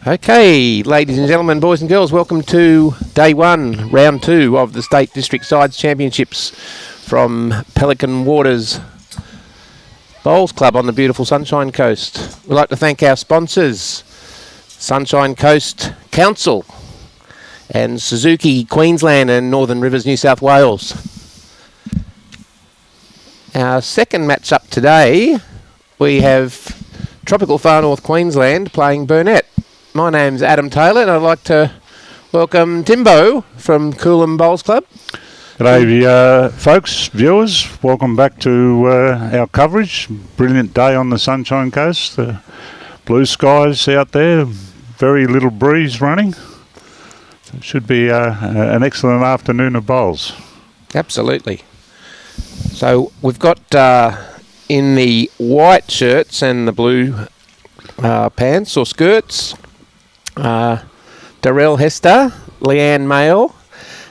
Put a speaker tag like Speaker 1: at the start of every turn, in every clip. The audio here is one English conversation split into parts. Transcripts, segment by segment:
Speaker 1: Okay, ladies and gentlemen, boys and girls, welcome to day one, round two of the State District Sides Championships from Pelican Waters Bowls Club on the beautiful Sunshine Coast. We'd like to thank our sponsors, Sunshine Coast Council and Suzuki Queensland and Northern Rivers New South Wales. Our second match up today, we have Tropical Far North Queensland playing BURNETT. My name's Adam Taylor and I'd like to welcome Timbo from Coolum Bowls Club.
Speaker 2: G'day folks, viewers, welcome back to our coverage. Brilliant day on the Sunshine Coast, blue skies out there, very little breeze running. It should be an excellent afternoon of bowls.
Speaker 1: Absolutely. So we've got in the white shirts and the blue pants or skirts, Dareyle, Hester, Leanne, Mayell,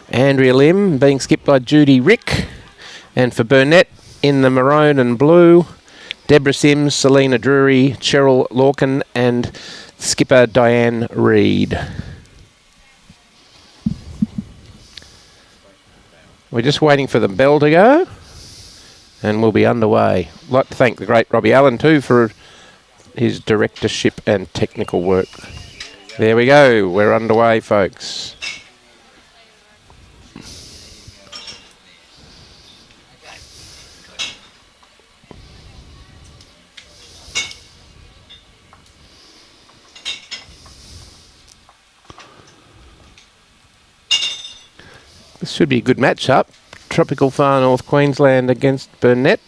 Speaker 1: Andrea Lim being skipped by Judy, Rick, and for BURNETT in the maroon and blue, Debra Sims, Selina, Druery, Cheryl, Lorkin, and skipper Dianne Reid. We're just waiting for the bell to go, and we'll be underway. I'd like to thank the great Robbie Allen too for his directorship and technical work. There we go, we're underway, folks. This should be a good match-up. Tropical Far North Queensland against BURNETT.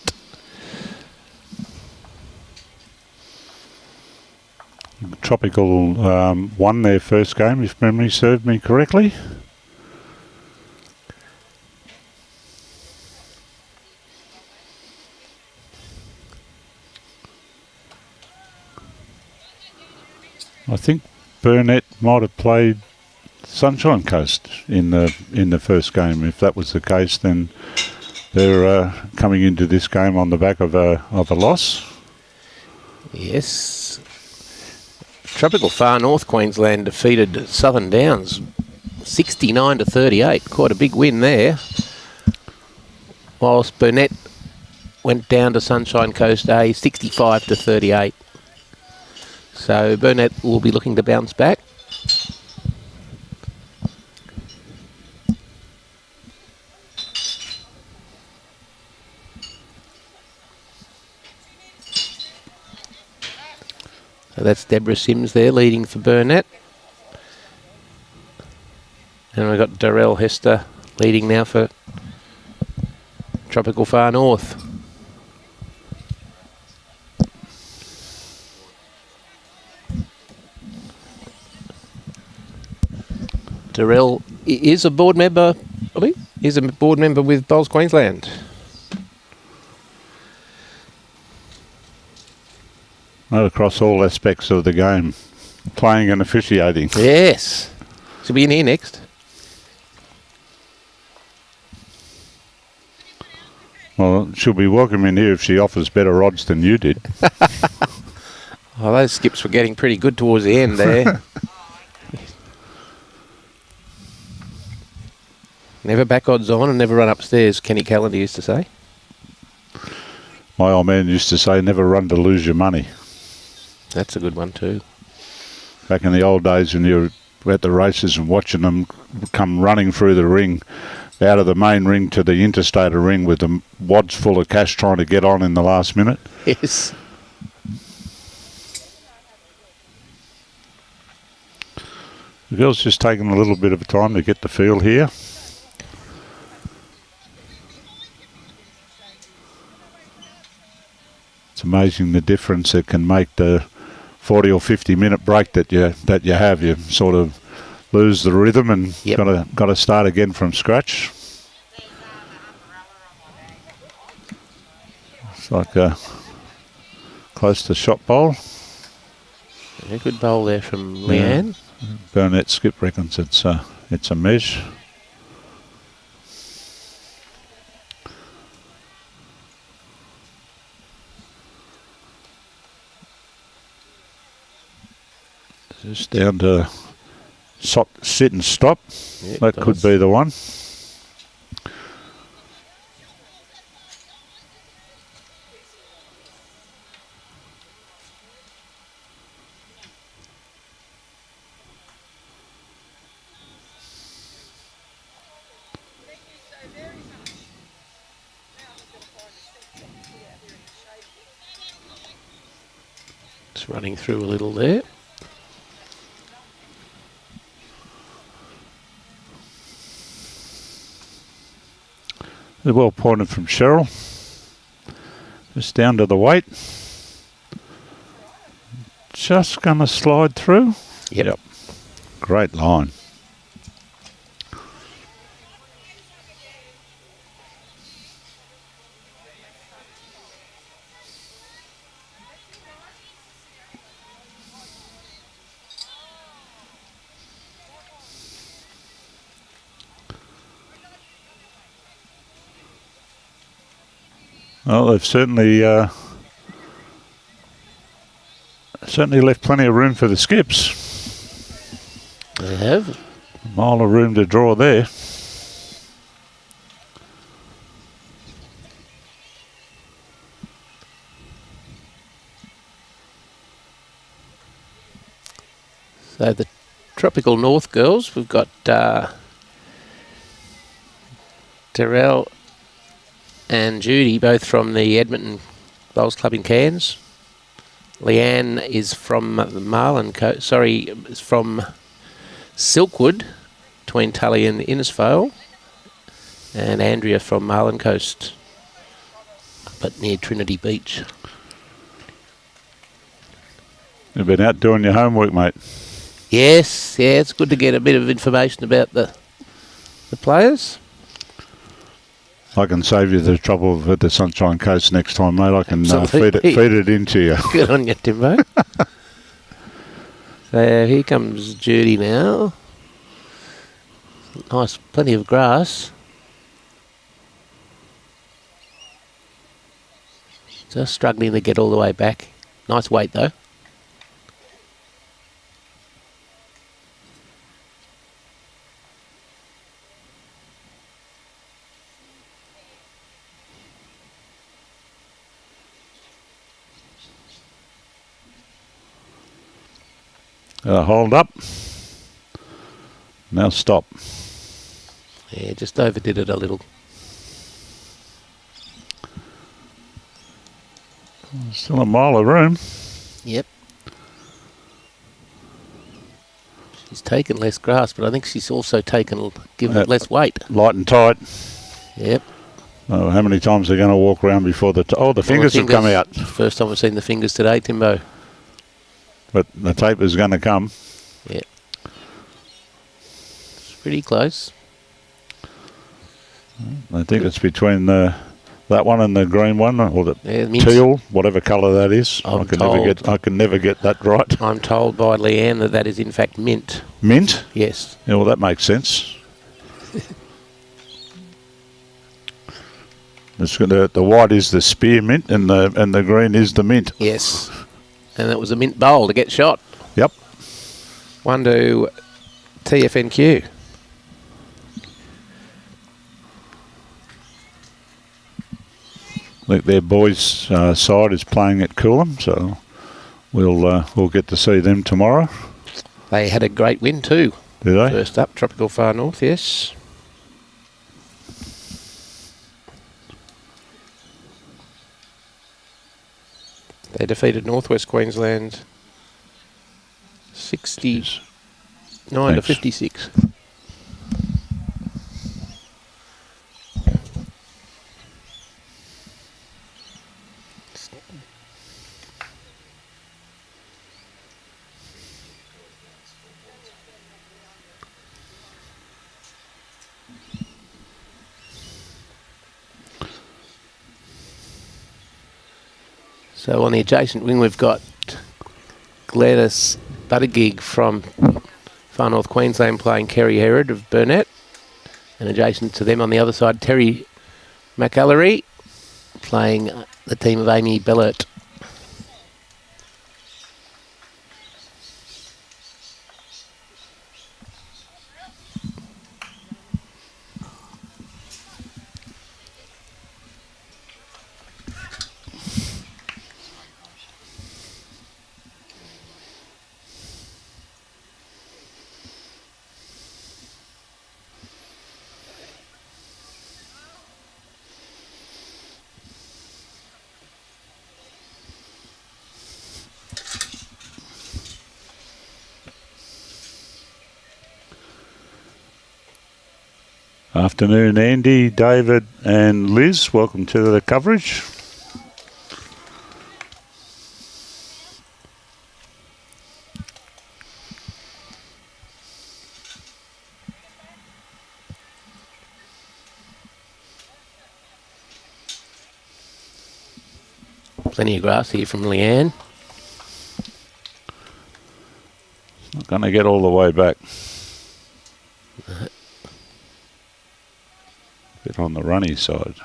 Speaker 2: Tropical won their first game, if memory served me correctly. I think BURNETT might have played Sunshine Coast in the first game. If that was the case, then they're coming into this game on the back of a loss.
Speaker 1: Yes. Tropical Far North Queensland defeated Southern Downs 69-38. Quite a big win there. Whilst BURNETT went down to Sunshine Coast A 65-38. So BURNETT will be looking to bounce back. So that's Debra Sims there leading for BURNETT. And we've got Dareyle, Hester leading now for Tropical Far North. Dareyle is a board member, is a board member with Bowls Queensland.
Speaker 2: Across all aspects of the game, playing and officiating.
Speaker 1: Yes. She'll be in here next.
Speaker 2: Well, she'll be welcome in here if she offers better odds than you did.
Speaker 1: Oh, those skips were getting pretty good towards the end there. Never back odds on and never run upstairs, Kenny Callender used to say.
Speaker 2: My old man used to say, never run to lose your money.
Speaker 1: That's a good one too.
Speaker 2: Back in the old days when you were at the races and watching them come running through the ring, out of the main ring to the interstate ring with the wads full of cash trying to get on in the last minute.
Speaker 1: Yes.
Speaker 2: The girls just taking a little bit of time to get the feel here. It's amazing the difference it can make, the 40 or 50 minute break that you have. You sort of lose the rhythm and got to start again from scratch. It's like a close to shot bowl.
Speaker 1: A good bowl there from Leanne.
Speaker 2: Yeah. BURNETT skip reckons it's a mesh. Just down to sit and stop.
Speaker 1: Yeah,
Speaker 2: That could be the one.
Speaker 1: Just running through a little there.
Speaker 2: They're well pointed from Cheryl. Just down to the weight. Just going to slide through.
Speaker 1: Yep.
Speaker 2: Great line. Well, they've certainly left plenty of room for the skips.
Speaker 1: They have.
Speaker 2: A mile of room to draw there.
Speaker 1: So the Tropical North girls, we've got Dareyle and Judy, both from the Edmonton Bowls Club in Cairns. Leanne is from is from Silkwood, between Tully and Innisfail. And Andrea from Marlin Coast, but near Trinity Beach.
Speaker 2: You've been out doing your homework, mate.
Speaker 1: Yes, yeah, it's good to get a bit of information about the players.
Speaker 2: I can save you the trouble at the Sunshine Coast next time, mate. I can feed it into you.
Speaker 1: Good on you, Timbo. So here comes Judy now. Nice, plenty of grass. Just struggling to get all the way back. Nice weight though.
Speaker 2: Hold up. Now stop.
Speaker 1: Yeah, just overdid it a little.
Speaker 2: Still a mile of room.
Speaker 1: Yep. She's taken less grass, but I think she's also given it less weight.
Speaker 2: Light and tight.
Speaker 1: Yep.
Speaker 2: Oh, how many times are they going to walk around before the fingers have come out?
Speaker 1: First time I've seen the fingers today, Timbo.
Speaker 2: But the taper's going to come.
Speaker 1: Yeah. It's pretty close.
Speaker 2: I think it's between that one and the green one, or the teal, whatever colour that is. I can never get that right.
Speaker 1: I'm told by Leanne that is in fact mint.
Speaker 2: Mint?
Speaker 1: Yes.
Speaker 2: Yeah, well, that makes sense. The white is the spearmint, and the green is the mint.
Speaker 1: Yes. And it was a mint bowl to get shot.
Speaker 2: Yep.
Speaker 1: 1 to TFNQ.
Speaker 2: Look, their boys' side is playing at Coolum, so we'll get to see them tomorrow.
Speaker 1: They had a great win too.
Speaker 2: Did they?
Speaker 1: First up, Tropical Far North, yes. They defeated Northwest Queensland 69 to 56. So on the adjacent wing, we've got Gladys Buttigieg from Far North Queensland playing Kerry Herod of Burnett. And adjacent to them on the other side, Terry McAllery playing the team of Amy Bellert.
Speaker 2: Afternoon, Andy, David and Liz. Welcome to the coverage.
Speaker 1: Plenty of grass here from Leanne.
Speaker 2: Not going to get all the way back. Bit on the runny side.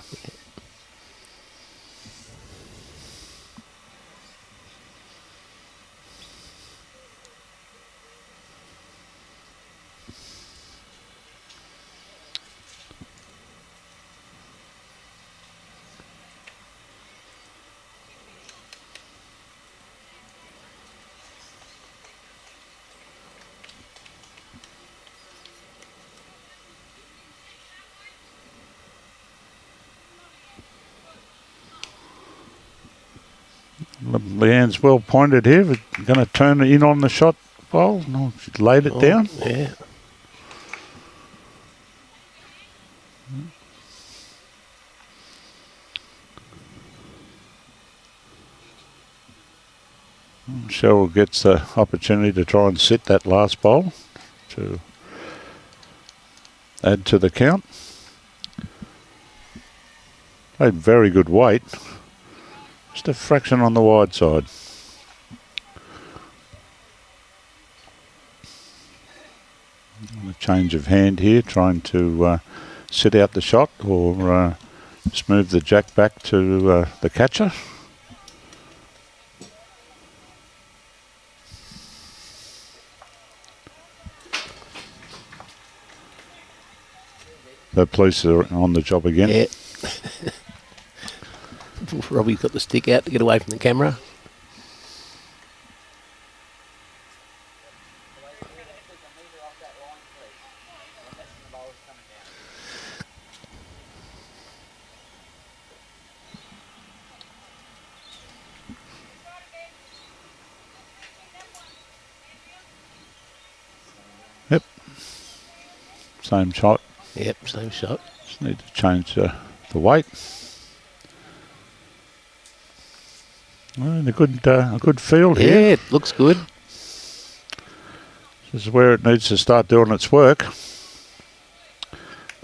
Speaker 2: Leanne's well pointed here. We're going to turn in on the shot bowl. No, she laid it down.
Speaker 1: Yeah.
Speaker 2: Cheryl gets the opportunity to try and sit that last bowl to add to the count. Played very good weight. Just a fraction on the wide side. A change of hand here, trying to sit out the shot or just move the jack back to the catcher. The police are on the job again.
Speaker 1: Yeah. Robbie's got the stick out to get away from the camera.
Speaker 2: Yep. Same shot.
Speaker 1: Yep, same shot.
Speaker 2: Just need to change the weight. And a good field here.
Speaker 1: Yeah, it looks good.
Speaker 2: This is where it needs to start doing its work.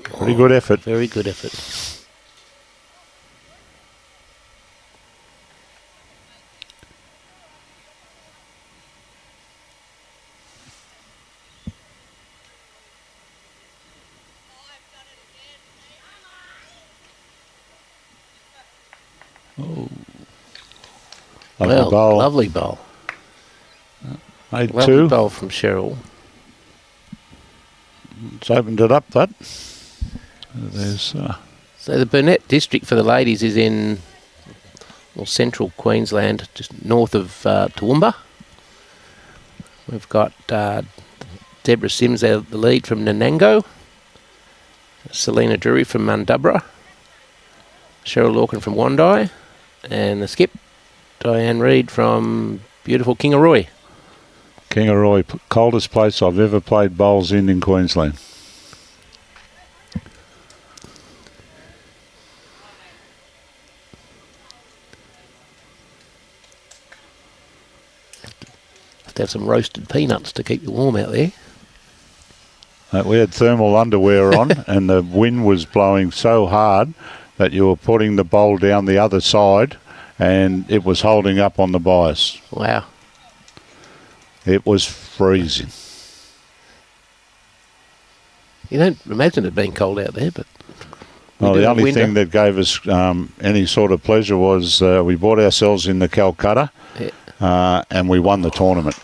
Speaker 2: Pretty good effort.
Speaker 1: Very good effort.
Speaker 2: Oh.
Speaker 1: Well,
Speaker 2: bowl.
Speaker 1: lovely bowl.
Speaker 2: Made
Speaker 1: Lovely
Speaker 2: two.
Speaker 1: bowl from Cheryl.
Speaker 2: It's opened it up, that. There's
Speaker 1: So the Burnett district for the ladies is in central Queensland, just north of Toowoomba. We've got Debra Sims, the lead from Nanango. Selina Druery from Mundubra. Cheryl Lorkin from Wandai. And the skip, Dianne Reid from beautiful Kingaroy.
Speaker 2: Kingaroy, coldest place I've ever played bowls in Queensland.
Speaker 1: Have to have some roasted peanuts to keep you warm out there.
Speaker 2: We had thermal underwear on and the wind was blowing so hard that you were putting the bowl down the other side and it was holding up on the bias.
Speaker 1: Wow.
Speaker 2: It was freezing.
Speaker 1: You don't imagine it being cold out there, but...
Speaker 2: Well, the only thing that gave us any sort of pleasure was we bought ourselves in the Calcutta and we won the tournament.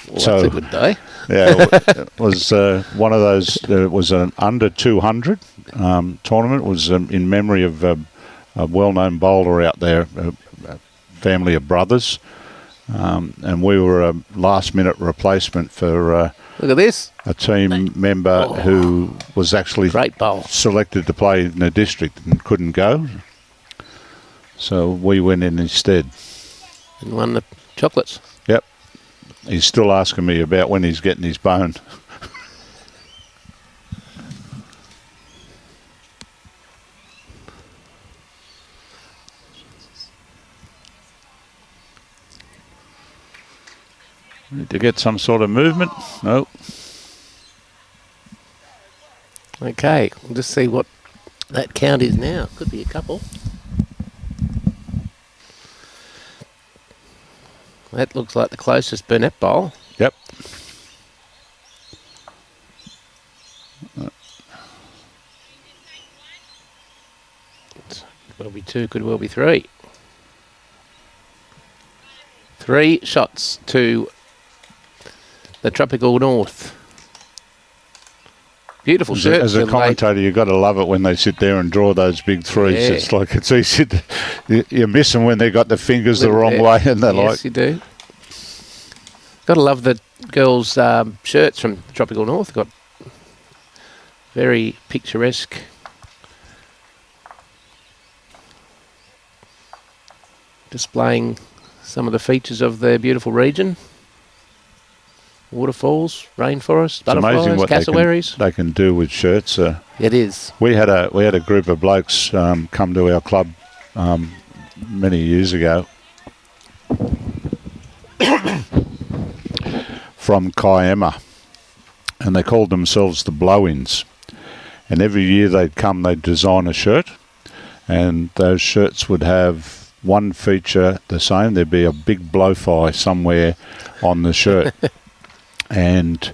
Speaker 1: Well, that's a good day.
Speaker 2: Yeah, it was one of those, it was an under 200 tournament. It was in memory of a well-known bowler out there, a family of brothers. And we were a last-minute replacement for
Speaker 1: look at this.
Speaker 2: a team member who was actually
Speaker 1: Great bowl.
Speaker 2: selected to play in the district and couldn't go. So we went in instead.
Speaker 1: And won the chocolates.
Speaker 2: Yep. He's still asking me about when he's getting his bone. Need to get some sort of movement. No.
Speaker 1: Okay, we'll just see what that count is now. Could be a couple. That looks like the closest Burnett bowl.
Speaker 2: Yep.
Speaker 1: Could well be two, could well be three. 3 shots to the tropical north. Beautiful shirt.
Speaker 2: As a commentator, you've got to love it when they sit there and draw those big threes.
Speaker 1: Yeah.
Speaker 2: It's like it's easy to, you miss them when they've got the fingers the wrong way, and they're
Speaker 1: yes, you do. Got to love the girls' shirts from Tropical North. Got very picturesque. Displaying some of the features of their beautiful region. Waterfalls, rainforests, butterflies,
Speaker 2: amazing what
Speaker 1: cassowaries.
Speaker 2: they can do with shirts.
Speaker 1: It is.
Speaker 2: We had a group of blokes come to our club many years ago from Kiama, and they called themselves the Blow-Ins. And every year they'd come, they'd design a shirt, and those shirts would have one feature the same. There'd be a big blowfly somewhere on the shirt. And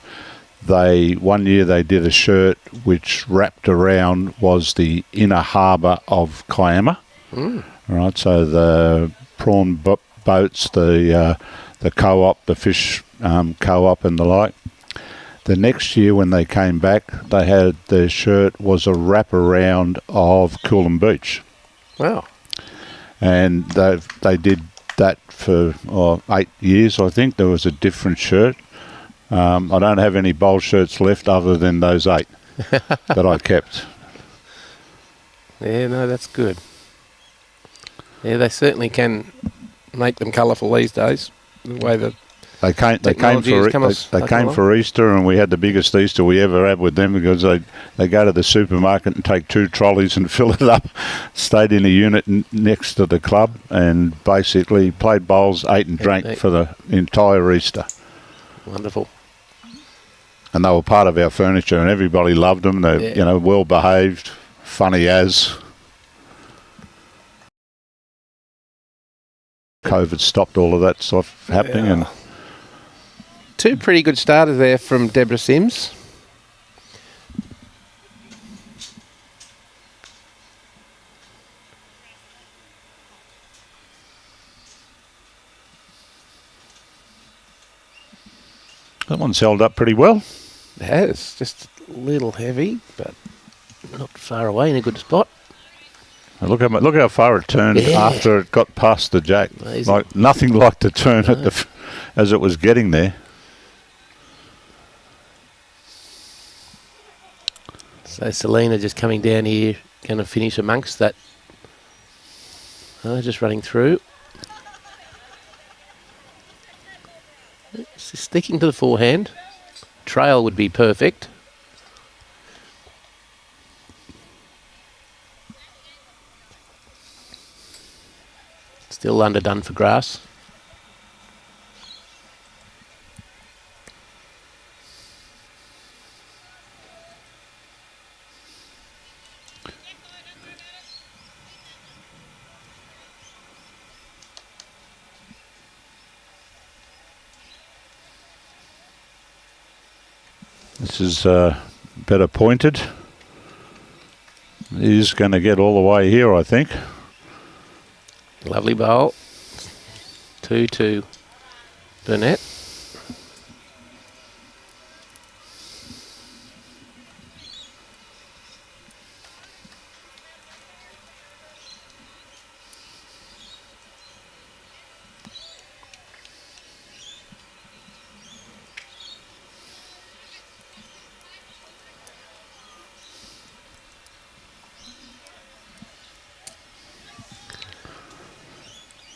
Speaker 2: one year they did a shirt which wrapped around was the inner harbour of Kiama. Right, so the prawn boats, the co-op, the fish co-op and the like. The next year when they came back, they had their shirt was a wraparound of Coolum Beach.
Speaker 1: Wow.
Speaker 2: And they did that for 8 years, I think. There was a different shirt. I don't have any bowl shirts left other than those 8 that I kept.
Speaker 1: Yeah, no, that's good. Yeah, they certainly can make them colourful these days. The way that
Speaker 2: they came for Easter, and we had the biggest Easter we ever had with them because they go to the supermarket and take 2 trolleys and fill it up. Stayed in a unit next to the club and basically played bowls, ate and drank for the entire Easter.
Speaker 1: Wonderful.
Speaker 2: And they were part of our furniture, and everybody loved them. They're well behaved, funny as. COVID stopped all of that stuff happening, and
Speaker 1: 2 pretty good starters there from Debra Sims.
Speaker 2: that one's held up pretty well.
Speaker 1: It has, just a little heavy, but not far away in a good spot.
Speaker 2: Look how far it turned after it got past the jack.
Speaker 1: Amazing.
Speaker 2: Like nothing like the turn as it was getting there.
Speaker 1: So Selina just coming down here, going to finish amongst that. Just running through. Sticking to the forehand. Trail would be perfect. Still underdone for grass.
Speaker 2: This is better pointed. He's going to get all the way here, I think.
Speaker 1: Lovely bowl. 2 to Burnett.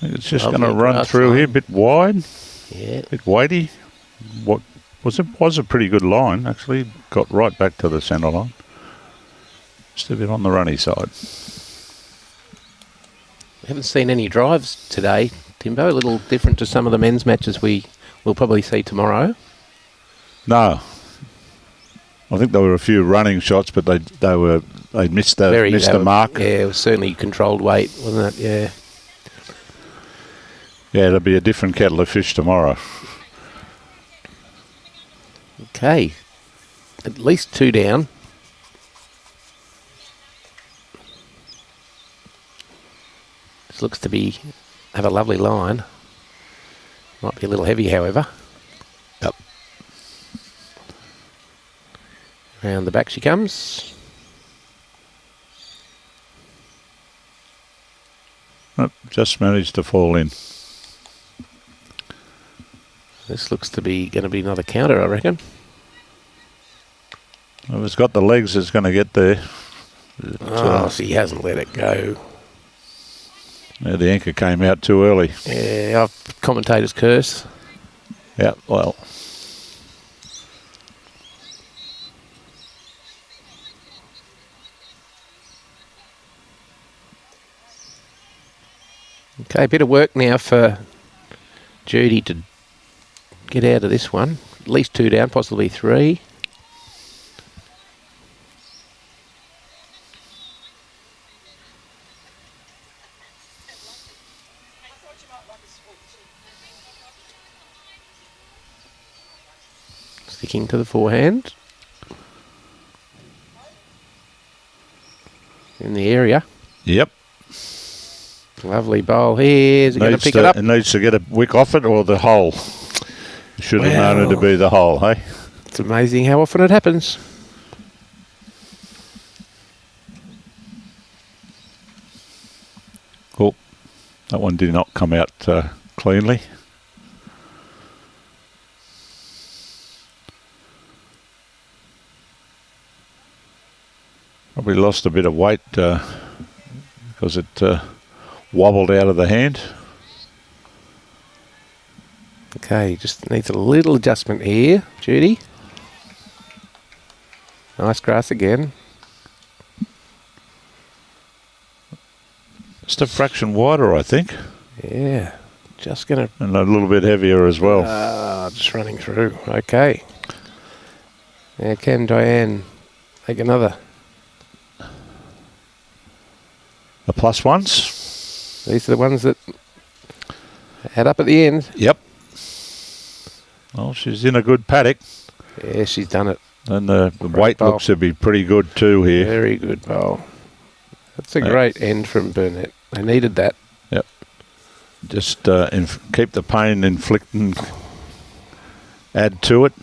Speaker 2: It's just going to run through here, a bit wide,
Speaker 1: Yeah.
Speaker 2: bit weighty. What was a pretty good line, actually. Got right back to the centre line. Just a bit on the runny side.
Speaker 1: We haven't seen any drives today, Timbo. A little different to some of the men's matches we we'll probably see tomorrow.
Speaker 2: No. I think there were a few running shots, but they missed the mark.
Speaker 1: Yeah, it was certainly controlled weight, wasn't it? Yeah.
Speaker 2: Yeah, it'll be a different kettle of fish tomorrow.
Speaker 1: Okay. At least 2 down. This looks to have a lovely line. Might be a little heavy, however.
Speaker 2: Yep.
Speaker 1: Round the back she comes.
Speaker 2: Nope, just managed to fall in.
Speaker 1: This looks to be going to be another counter, I reckon.
Speaker 2: If it's got the legs, it's going to get there.
Speaker 1: She hasn't let it go.
Speaker 2: Yeah, the anchor came out too early.
Speaker 1: Yeah, commentator's curse.
Speaker 2: Yeah, well.
Speaker 1: Okay, a bit of work now for Judy to get out of this one. At least 2 down, possibly 3. Sticking to the forehand. In the area.
Speaker 2: Yep.
Speaker 1: Lovely bowl here. Is it going to pick it up?
Speaker 2: It needs to get a wick off it or the hole. Should have known it to be the hole, hey?
Speaker 1: It's amazing how often it happens.
Speaker 2: Oh, that one did not come out cleanly. Probably lost a bit of weight because it wobbled out of the hand.
Speaker 1: Okay, just needs a little adjustment here, Judy. Nice grass again.
Speaker 2: Just a fraction wider, I think.
Speaker 1: Yeah, just going to...
Speaker 2: And a little bit heavier as well.
Speaker 1: Just running through. Okay. Now can Dianne make another?
Speaker 2: The plus ones.
Speaker 1: These are the ones that add up at the end.
Speaker 2: Yep. Well, she's in a good paddock.
Speaker 1: Yeah, she's done it.
Speaker 2: And the weight looks to be pretty good too here.
Speaker 1: Very good bowl. That's a great end from Burnett. They needed that.
Speaker 2: Yep. Just keep the pain inflicting. Add to it.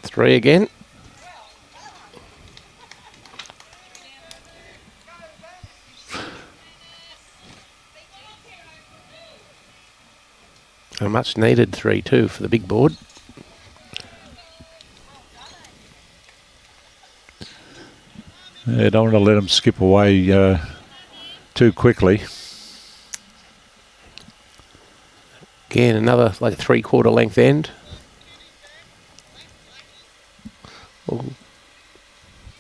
Speaker 1: 3 again. A much needed 3 too for the big board.
Speaker 2: Yeah, don't want to let them skip away too quickly.
Speaker 1: Again, another like a 3/4 length end.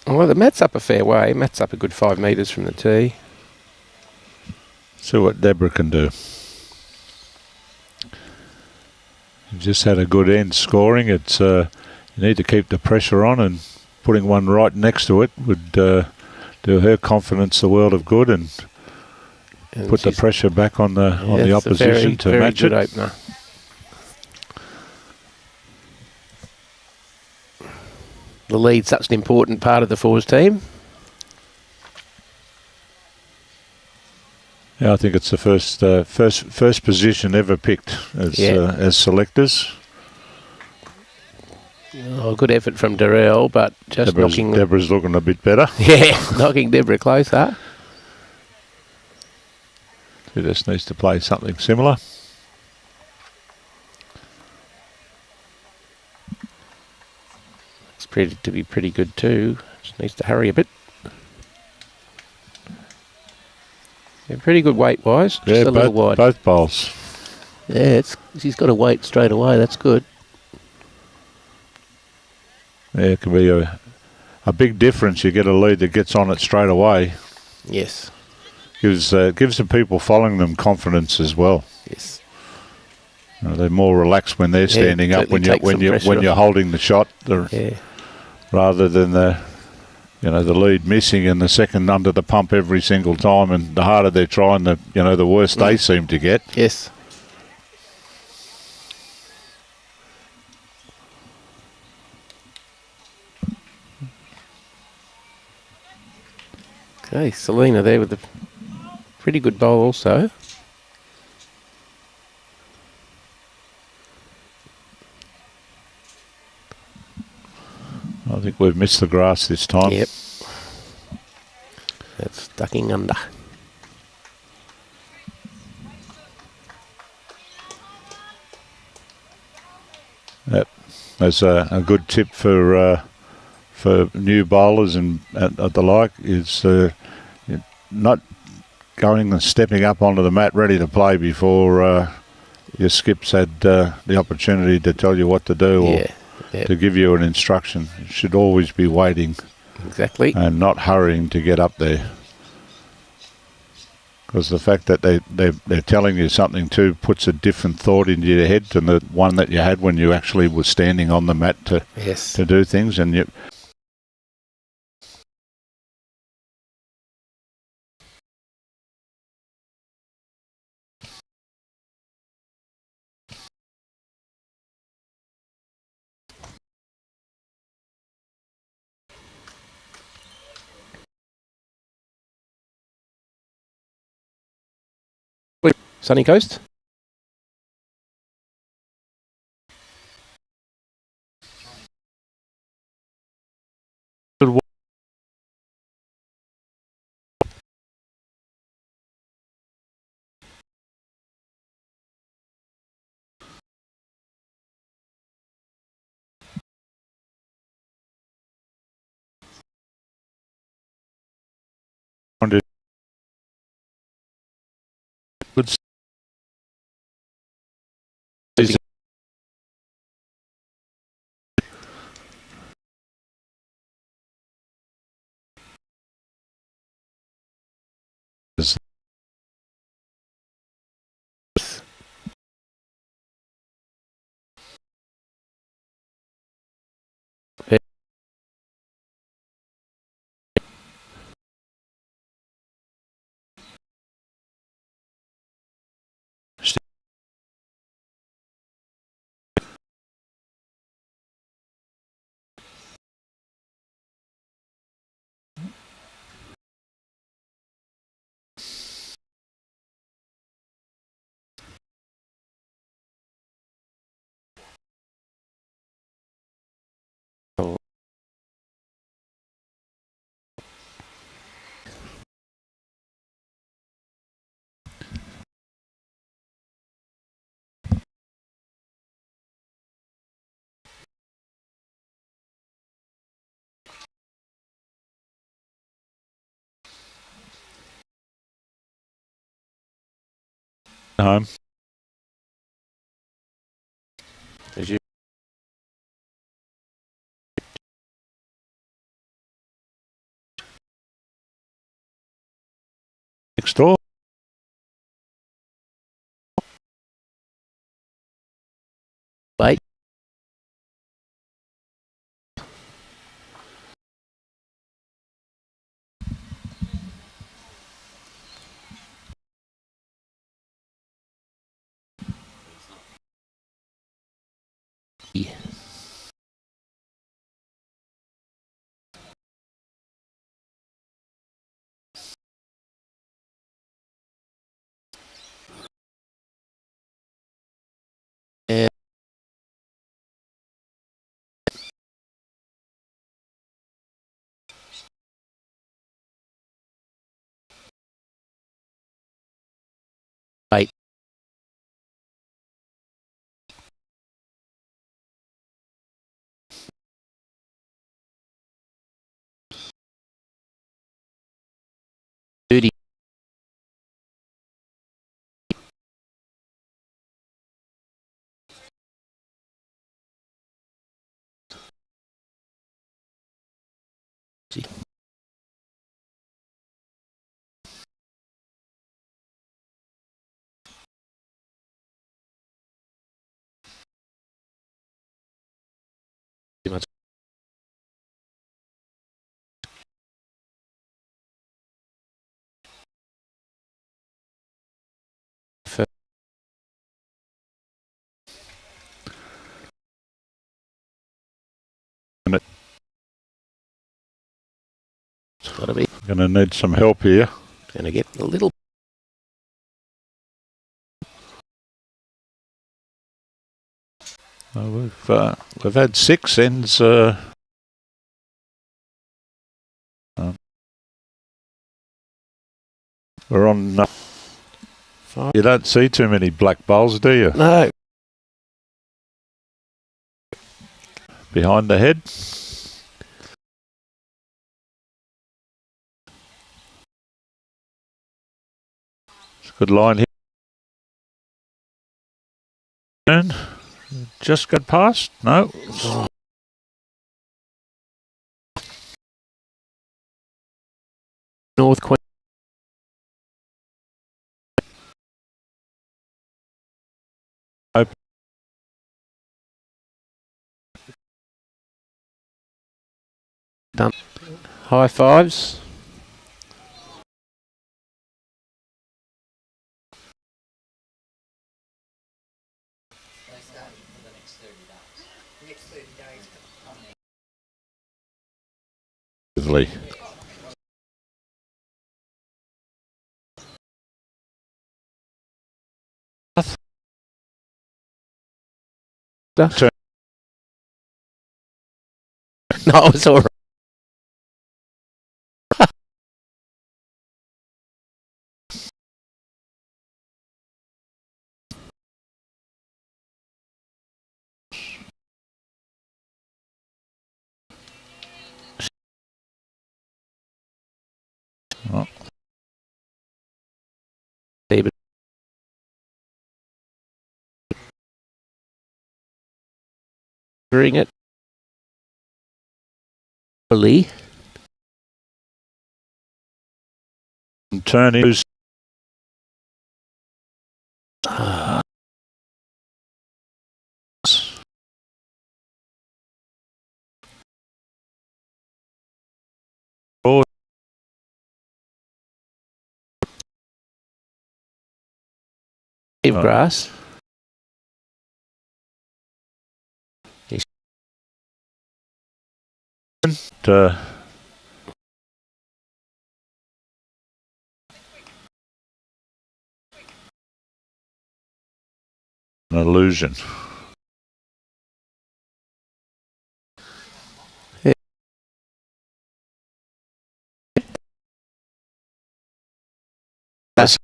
Speaker 1: Well, the mat's up a fair way. Mat's up a good 5 metres from the tee.
Speaker 2: See what Debra can do. You've just had a good end scoring. It's you need to keep the pressure on, and putting one right next to it would do her confidence the world of good, and put the pressure back on the opposition to match it.
Speaker 1: Very good opener. The lead's such an important part of the fours team.
Speaker 2: Yeah, I think it's the first position ever picked as selectors.
Speaker 1: Oh, good effort from Dareyle, but just
Speaker 2: Debra's looking a bit better.
Speaker 1: Yeah, knocking Debra closer.
Speaker 2: She just needs to play something similar.
Speaker 1: It's to be pretty good too. Just needs to hurry a bit. Yeah, pretty good weight wise. Just a little wide.
Speaker 2: Both bowls.
Speaker 1: Yeah, she's got to wait straight away. That's good.
Speaker 2: Yeah, it can be a big difference. You get a lead that gets on it straight away.
Speaker 1: Yes.
Speaker 2: Gives the people following them confidence as well.
Speaker 1: Yes.
Speaker 2: They're more relaxed when they're standing up when you're holding the shot, rather than the lead missing and the second under the pump every single time. And the harder they're trying, the worse they seem to get.
Speaker 1: Yes. Okay, Selina there with a pretty good bowl also.
Speaker 2: I think we've missed the grass this time.
Speaker 1: Yep. That's ducking under.
Speaker 2: Yep. That's a good tip for new bowlers and the like is not going and stepping up onto the mat ready to play before your skips had the opportunity to tell you what to do or to give you an instruction. You should always be waiting.
Speaker 1: Exactly.
Speaker 2: And not hurrying to get up there. Because the fact that they're telling you something too puts a different thought into your head than the one that you had when you actually were standing on the mat to do things. And you
Speaker 1: Sunny Coast.
Speaker 2: good. Home.
Speaker 1: As you
Speaker 2: Next door.
Speaker 1: wait. Wait. much. Gotta be.
Speaker 2: Going to need some help here.
Speaker 1: Going to get a little.
Speaker 2: We've had 6 ends. We're on. You don't see too many black bowls, do you?
Speaker 1: No.
Speaker 2: Behind the head. It's a good line here. And just got past. No.
Speaker 1: North Queen.
Speaker 2: Open.
Speaker 1: Done. High fives.
Speaker 2: Turn.
Speaker 1: No, it's all right.
Speaker 2: Oh.
Speaker 1: David. Doing it. Lee.
Speaker 2: Turn is.
Speaker 1: Grass.
Speaker 2: An illusion.
Speaker 1: That's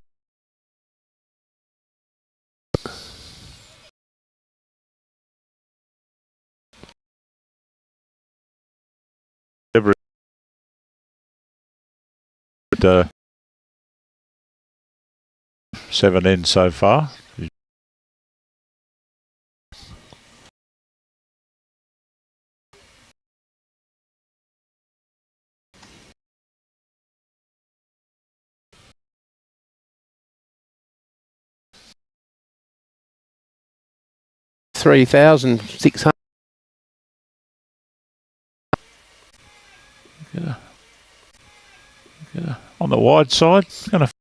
Speaker 2: Debra. 7 in so far.
Speaker 1: $3,600.
Speaker 2: On the wide side. Going to.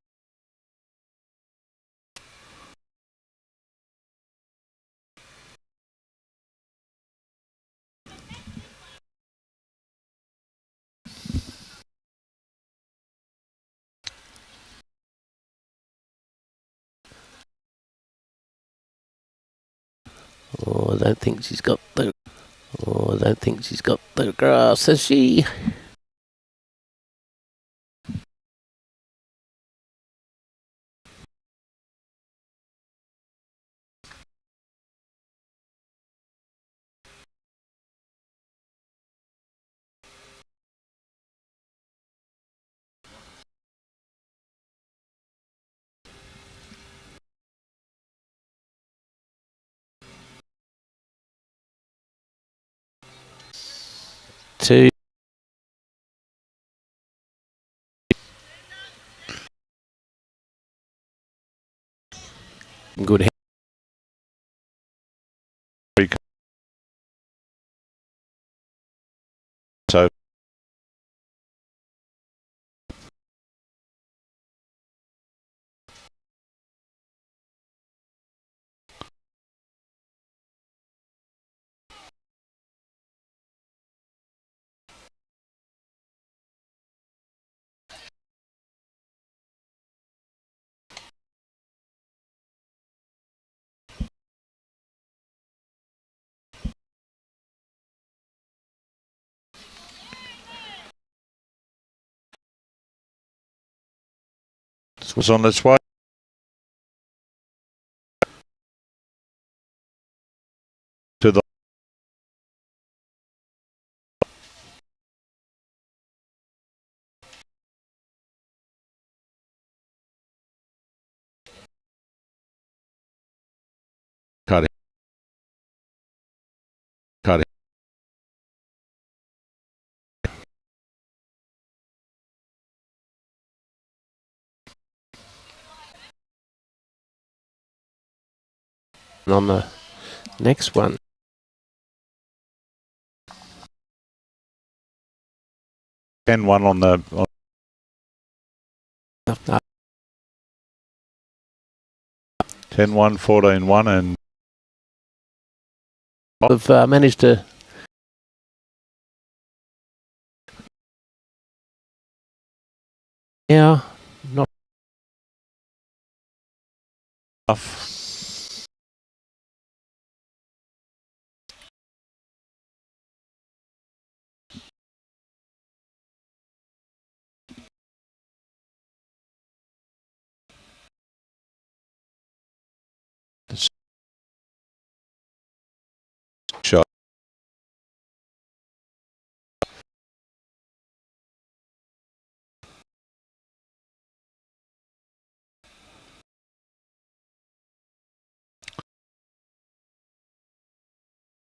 Speaker 1: Oh, I don't think she's got the. Oh, I don't think she's got the grass, has she? Two. Good.
Speaker 2: was on its way. To the cut it. Cut it.
Speaker 1: On the next one.
Speaker 2: 10-1 on the 10-1, 14-1, and
Speaker 1: I've managed to not
Speaker 2: off. Shot.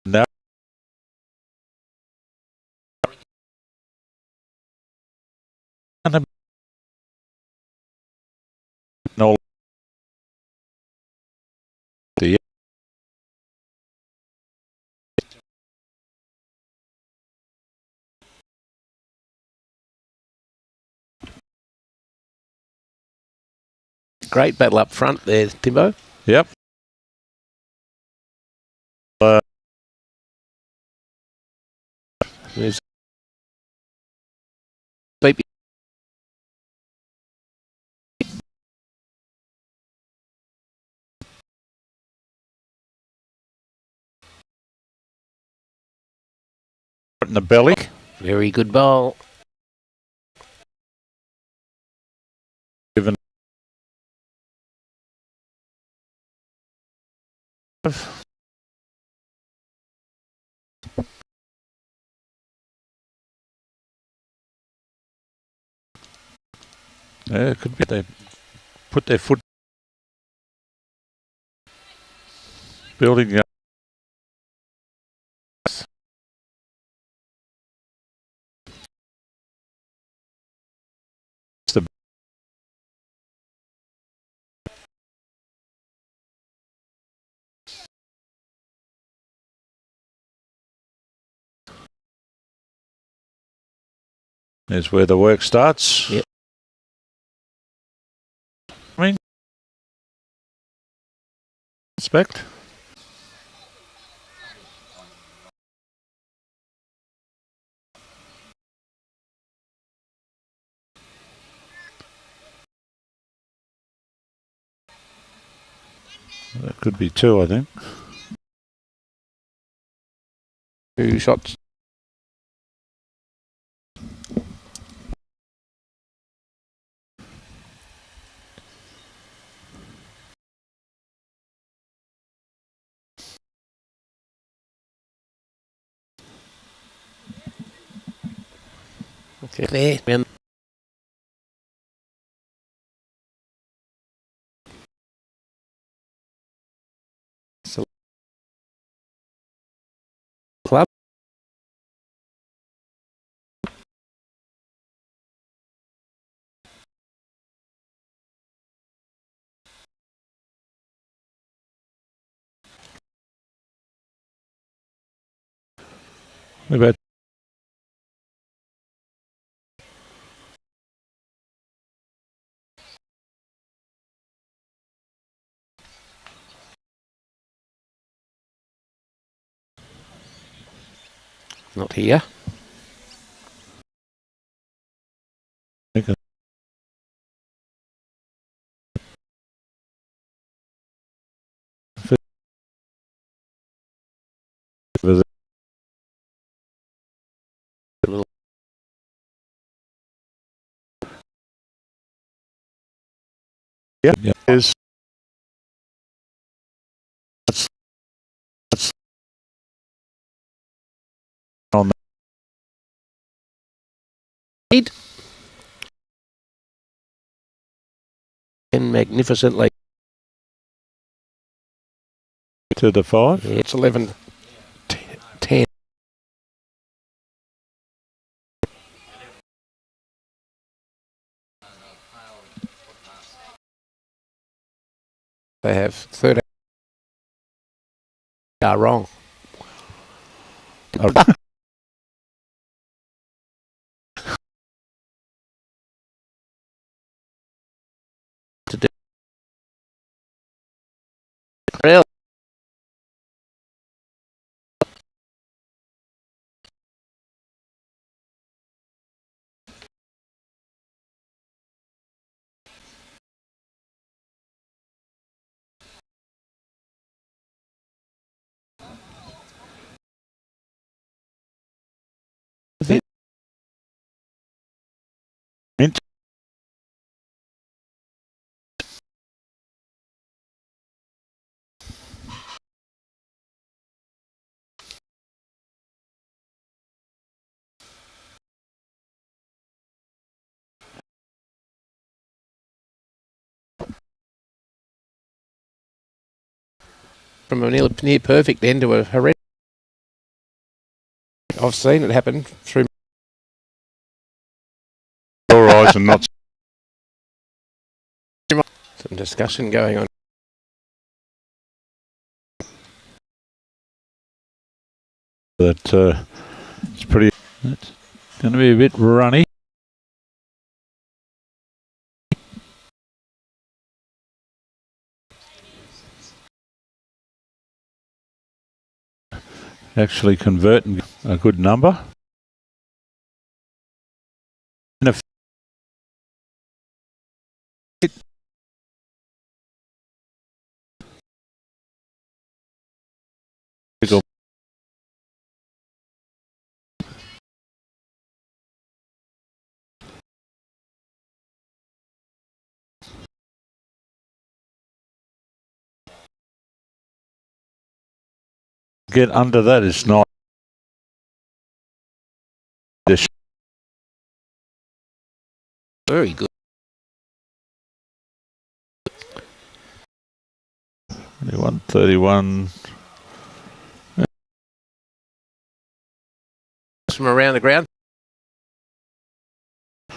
Speaker 2: Now no the
Speaker 1: great battle up front there, Timbo.
Speaker 2: yep.
Speaker 1: There's beep.
Speaker 2: In the belly.
Speaker 1: Very good bowl.
Speaker 2: Given yeah, it could be they put their foot building up. The is where the work starts.
Speaker 1: Yep.
Speaker 2: I mean, respect. That could be two, I think.
Speaker 1: 2 shots. Okay, there. And so club.
Speaker 2: About
Speaker 1: Not here.
Speaker 2: Yeah. Is that's on
Speaker 1: and magnificently
Speaker 2: to the 5.
Speaker 1: Yeah, it's 11 10. They have 13 are wrong. To do really
Speaker 2: Mint.
Speaker 1: from a near perfect end to a horrendous. I've seen it happen through
Speaker 2: Your eyes and not
Speaker 1: some discussion going on.
Speaker 2: that. It's pretty. It's going to be a bit runny. Actually converting a good number. And if get under that, it's not.
Speaker 1: Very good.
Speaker 2: 31.
Speaker 1: From around the ground.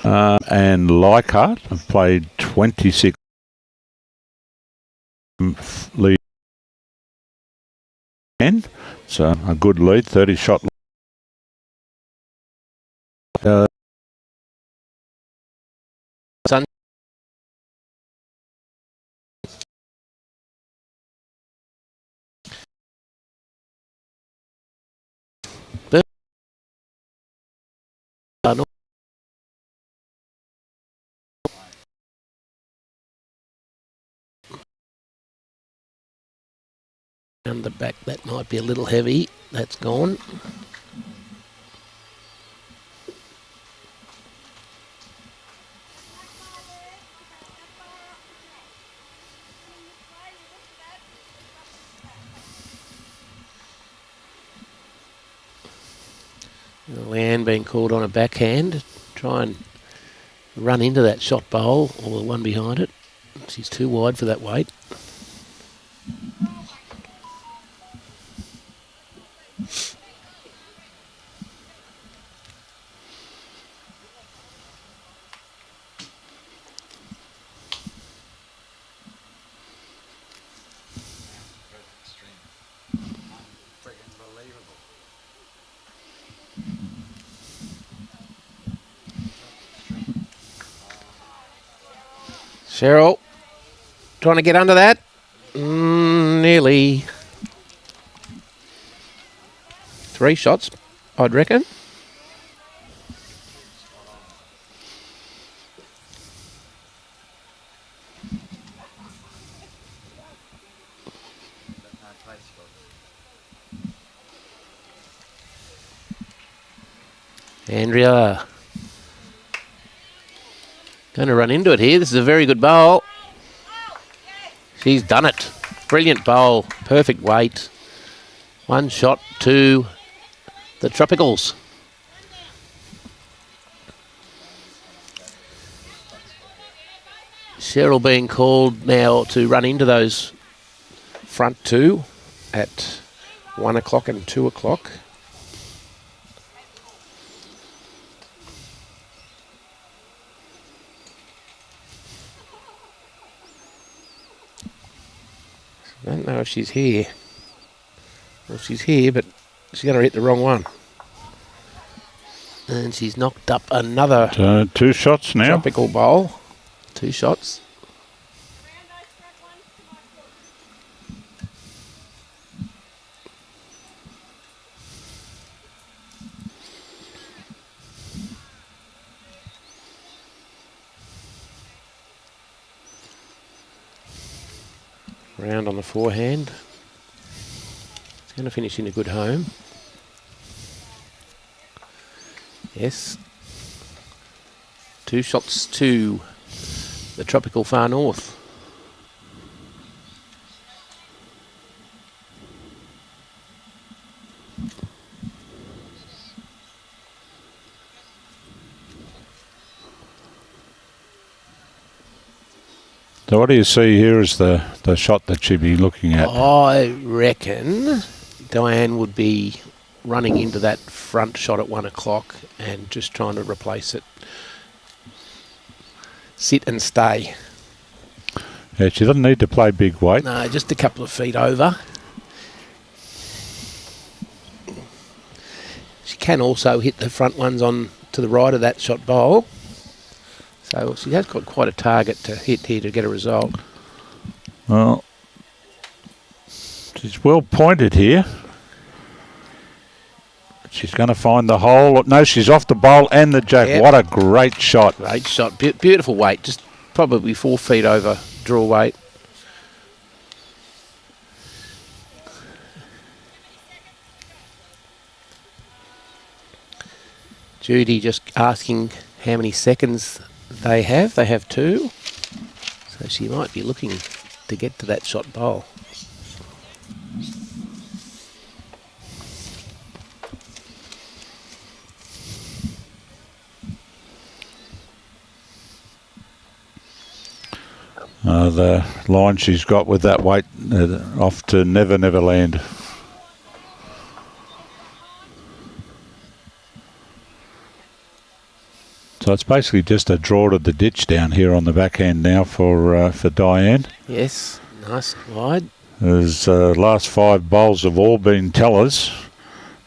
Speaker 2: And Leichhardt have played 26 lead 10, so a good lead, 30 shot.
Speaker 1: Sun. Down the back, that might be a little heavy. That's gone. Leanne being called on a backhand. Try and run into that shot bowl or the one behind it. She's too wide for that weight. Cheryl trying to get under that. Nearly 3 shots, I'd reckon. Andrea going to run into it here. This is a very good bowl. He's done it. Brilliant bowl. Perfect weight. One shot to the Tropicals. Cheryl being called now to run into those front two at 1 o'clock and 2 o'clock. I don't know if she's here. Well, she's here, but she's going to hit the wrong one. And she's knocked up another
Speaker 2: 2 shots now.
Speaker 1: tropical bowl. 2 shots. Round on the forehand. It's going to finish in a good home. Yes. 2 shots to the tropical far north.
Speaker 2: So what do you see here as the shot that she'd be looking at?
Speaker 1: I reckon Dianne would be running into that front shot at 1 o'clock and just trying to replace it. Sit and stay.
Speaker 2: Yeah, she doesn't need to play big weight.
Speaker 1: No, just a couple of feet over. She can also hit the front ones on to the right of that shot bowl. So she has got quite a target to hit here to get a result.
Speaker 2: Well, she's well pointed here. She's going to find the hole. No, she's off the bowl and the jack.
Speaker 1: Yep.
Speaker 2: What a great shot.
Speaker 1: Great shot. Beautiful weight. Just probably 4 feet over draw weight. Judy just asking how many seconds they have. They have 2. So she might be looking to get to that shot bowl.
Speaker 2: The line she's got with that weight off to Never Never Land. So it's basically just a draw to the ditch down here on the backhand now for Dianne.
Speaker 1: Yes, nice wide.
Speaker 2: His last 5 bowls have all been tellers,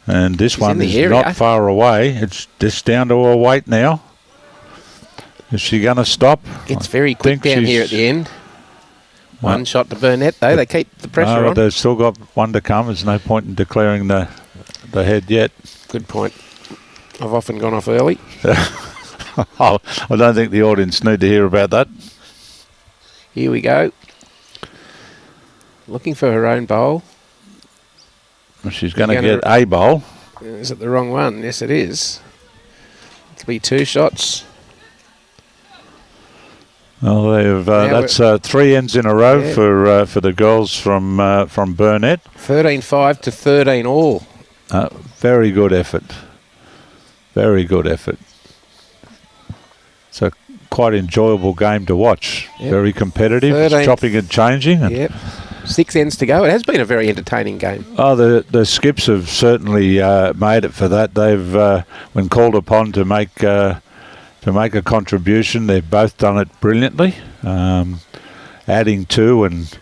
Speaker 2: and this one is not far away. It's just down to her weight now. Is she going to stop?
Speaker 1: Gets very quick down here at the end. One shot to BURNETT though. They keep the pressure on.
Speaker 2: They've still got one to come. There's no point in declaring the head yet.
Speaker 1: Good point. I've often gone off early.
Speaker 2: I don't think the audience need to hear about that.
Speaker 1: Here we go. Looking for her own bowl.
Speaker 2: She's going to get a bowl.
Speaker 1: Is it the wrong one? Yes, it is. It'll be 2 shots.
Speaker 2: Well, they've that's 3 ends in a row for the girls from BURNETT.
Speaker 1: 13-5 to 13 all.
Speaker 2: Very good effort. Very good effort. It's a quite enjoyable game to watch. Yep. Very competitive. It's chopping and changing. And
Speaker 1: yep. 6 ends to go. It has been a very entertaining game.
Speaker 2: Oh, the skips have certainly made it for that. They've when called upon to make a contribution, they've both done it brilliantly, adding to and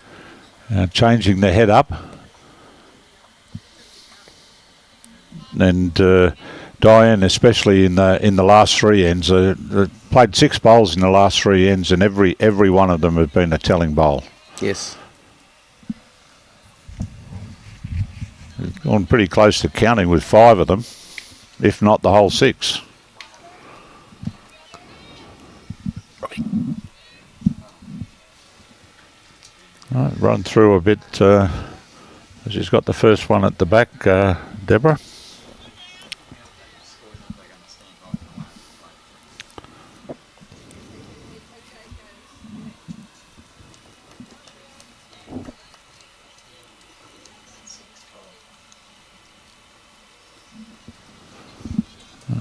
Speaker 2: changing the head up. And Dianne, especially in the last 3 ends, played 6 bowls in the last 3 ends, and every one of them have been a telling bowl.
Speaker 1: Yes.
Speaker 2: Gone pretty close to counting with 5 of them, if not the whole 6. Right, run through a bit. She's got the first one at the back, Debra.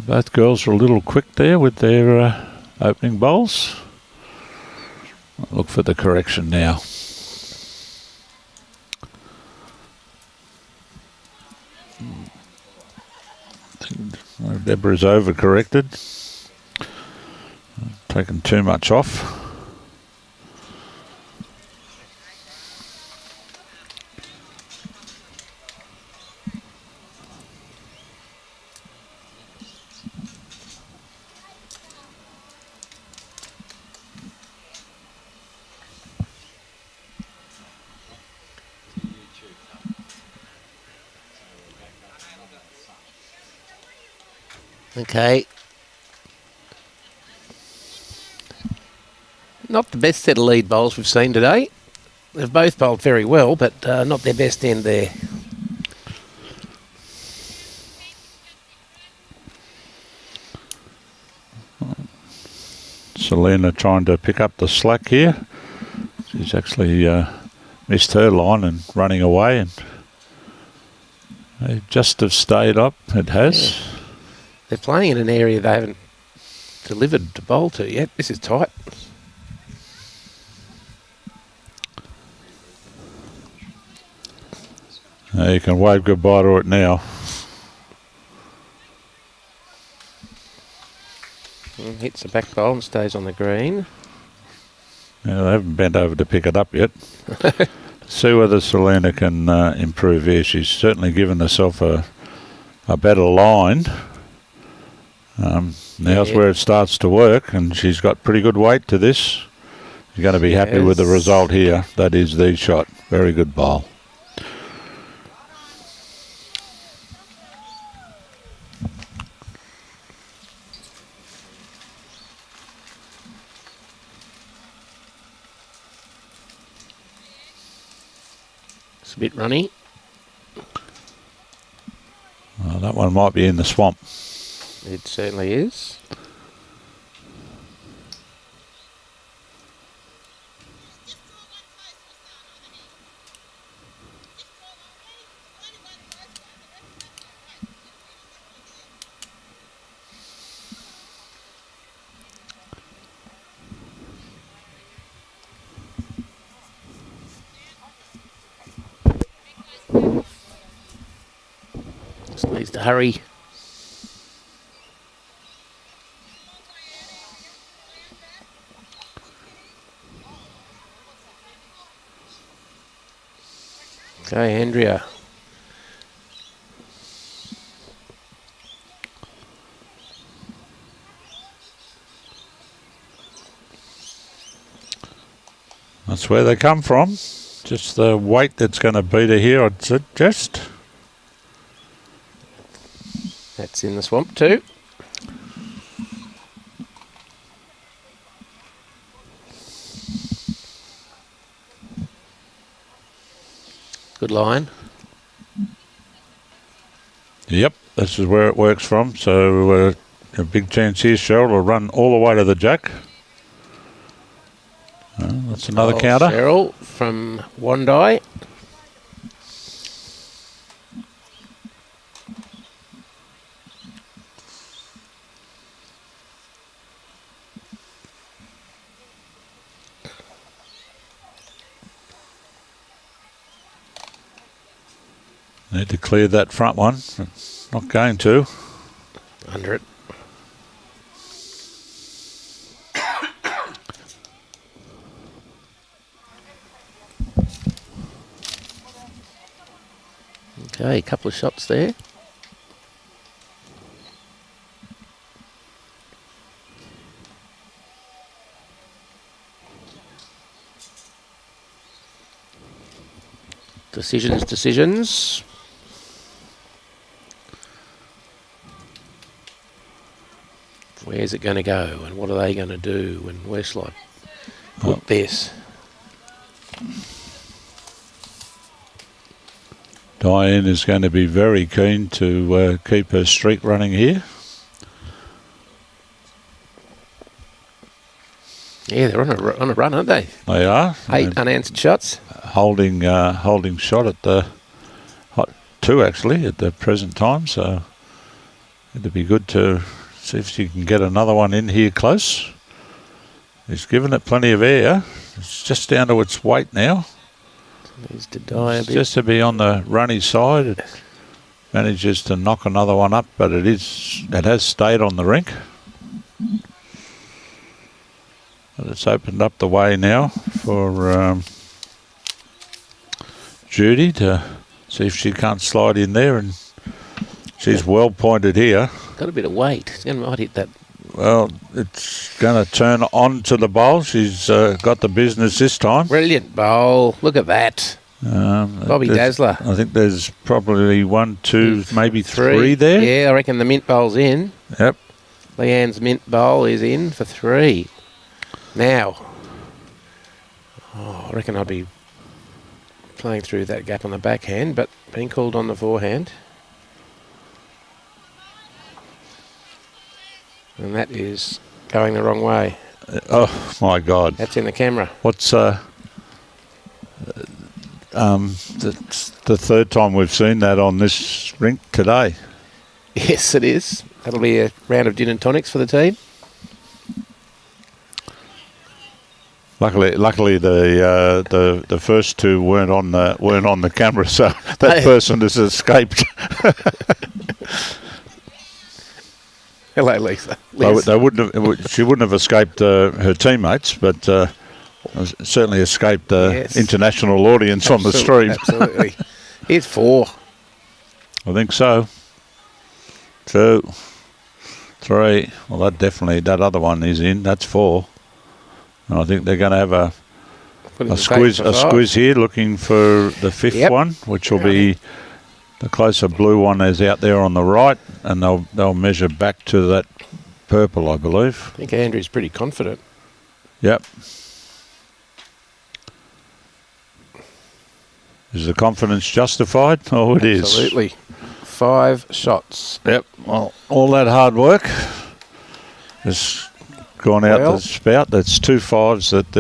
Speaker 2: Both girls are a little quick there with their opening bowls. Look for the correction now. Debra's overcorrected. Taken too much off.
Speaker 1: Okay. Not the best set of lead bowls we've seen today. They've both bowled very well, but not their best end there.
Speaker 2: Selina trying to pick up the slack here. She's actually missed her line and running away, and they just have stayed up. It has.
Speaker 1: Yeah. They're playing in an area they haven't delivered to bowl to yet. This is tight.
Speaker 2: You can wave goodbye to it now.
Speaker 1: Hits the back bowl and stays on the green.
Speaker 2: Yeah, they haven't bent over to pick it up yet. See whether Selina can improve here. She's certainly given herself a better line. Now's where it starts to work, and she's got pretty good weight to this. She's going to be happy with the result here. That is the shot. Very good bowl.
Speaker 1: It's a bit runny.
Speaker 2: Well, that one might be in the swamp.
Speaker 1: It certainly is. Just needs to hurry. Okay, Andrea.
Speaker 2: That's where they come from. Just the weight that's going to beat her here, I'd suggest.
Speaker 1: That's in the swamp too. Good line.
Speaker 2: Yep, this is where it works from. So a big chance here. Cheryl will run all the way to the jack. That's another counter.
Speaker 1: Cheryl from Wandai.
Speaker 2: Need to clear that front one. Not going to.
Speaker 1: Under it. Okay, a couple of shots there. Decisions. Where's it going to go, and what are they going to do, and where shall I put this?
Speaker 2: Dianne is going to be very keen to keep her streak running here.
Speaker 1: Yeah, they're on a run, aren't they?
Speaker 2: They are.
Speaker 1: 8 unanswered shots.
Speaker 2: Holding shot at the 2 actually at the present time. So It'd be good to see if she can get another one in here close. He's given it plenty of air. It's just down to its weight now.
Speaker 1: Needs to die a bit.
Speaker 2: Just to be on the runny side. It manages to knock another one up, but it has stayed on the rink. But it's opened up the way now for Judy to see if she can't slide in there, and she's well pointed here.
Speaker 1: Got a bit of weight. It's going to hit that.
Speaker 2: Well, it's going to turn onto the bowl. She's got the business this time.
Speaker 1: Brilliant bowl. Look at that. Bobby Dazzler.
Speaker 2: I think there's probably 1, 2, maybe three there.
Speaker 1: Yeah, I reckon the mint bowl's in.
Speaker 2: Yep.
Speaker 1: Leanne's mint bowl is in for 3. Now, I reckon I'll be playing through that gap on the backhand, but being called on the forehand. And that is going the wrong way.
Speaker 2: Oh, my God.
Speaker 1: That's in the camera.
Speaker 2: What's the third time we've seen that on this rink today?
Speaker 1: Yes, it is. That'll be a round of gin and tonics for the team.
Speaker 2: Luckily, the first two weren't on the camera, so that person has escaped.
Speaker 1: Hello, Lisa.
Speaker 2: They wouldn't have. She wouldn't have escaped her teammates, but certainly escaped the international audience on the stream.
Speaker 1: Absolutely. Here's 4.
Speaker 2: I think so. 2, 3. Well, that other one is in. That's 4. And I think they're going to have a squiz here, looking for the 5th one, which will be the closer blue one is out there on the right, and they'll measure back to that purple, I believe.
Speaker 1: I think Andrew's pretty confident.
Speaker 2: Yep. Is the confidence justified? Oh, it is.
Speaker 1: Absolutely. 5 shots.
Speaker 2: Yep. Well, all that hard work has gone out the spout. That's 2 5s that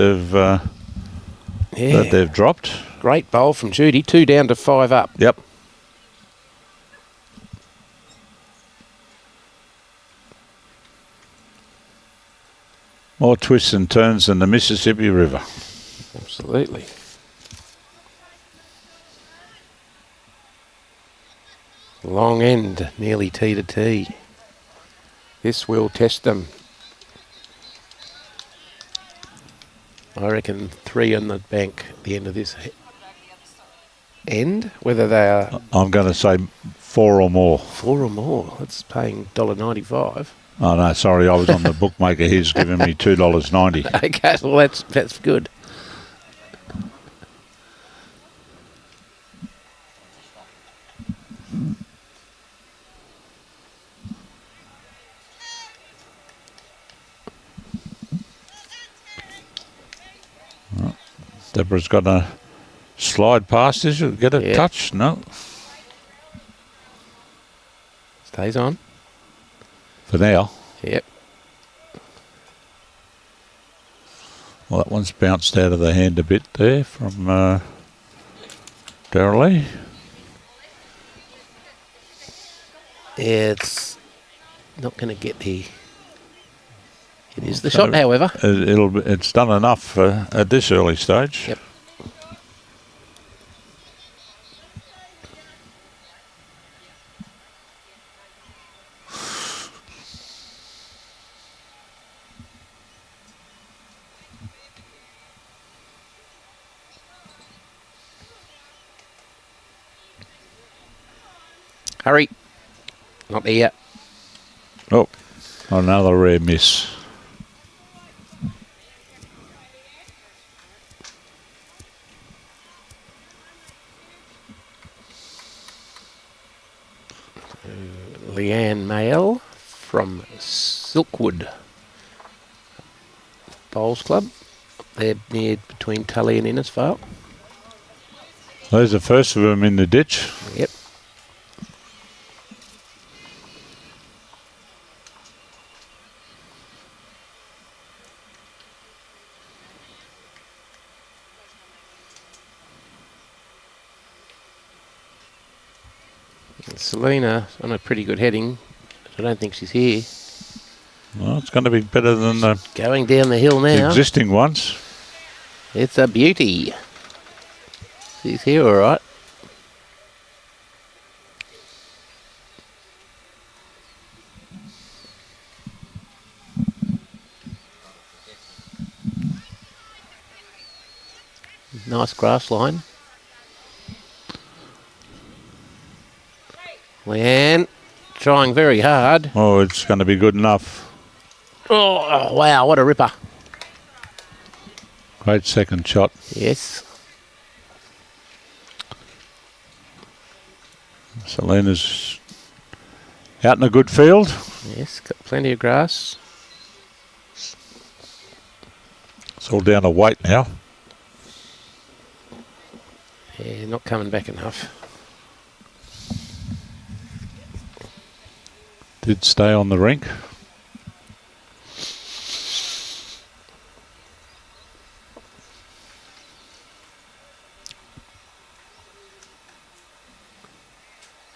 Speaker 2: they've dropped.
Speaker 1: Great bowl from Judy. 2 down to 5 up.
Speaker 2: Yep. More twists and turns than the Mississippi River.
Speaker 1: Absolutely. Long end, nearly tee to tee. This will test them. I reckon 3 on the bank at the end of this end. Whether they are...
Speaker 2: I'm going to say 4 or more.
Speaker 1: 4 or more. That's paying $1.95.
Speaker 2: Oh, no, sorry. I was on the bookmaker. He's giving me $2.90.
Speaker 1: Okay, well, that's good.
Speaker 2: Debra's got a slide past this. You'll get a touch. No.
Speaker 1: Stays on.
Speaker 2: For now.
Speaker 1: Yep.
Speaker 2: Well, that one's bounced out of the hand a bit there from Dareyle.
Speaker 1: Yeah, it's not going to get the... It is the shot, however.
Speaker 2: It's done enough at this early stage.
Speaker 1: Yep. Hurry. Not there yet.
Speaker 2: Oh, another rare miss.
Speaker 1: Mayell from Silkwood Bowls Club. They're near between Tully and Innisfail.
Speaker 2: There's the first of them in the ditch.
Speaker 1: Yep. Selina on a pretty good heading, I don't think she's here.
Speaker 2: Well, it's going to be better than the
Speaker 1: Going down the hill now.
Speaker 2: existing ones.
Speaker 1: It's a beauty. She's here all right. Nice grass line. Leanne trying very hard.
Speaker 2: Oh, it's going to be good enough.
Speaker 1: Oh, wow, what a ripper.
Speaker 2: Great second shot.
Speaker 1: Yes.
Speaker 2: Selina's out in a good field.
Speaker 1: Yes, got plenty of grass.
Speaker 2: It's all down to weight now.
Speaker 1: Yeah, not coming back enough.
Speaker 2: Did stay on the rink.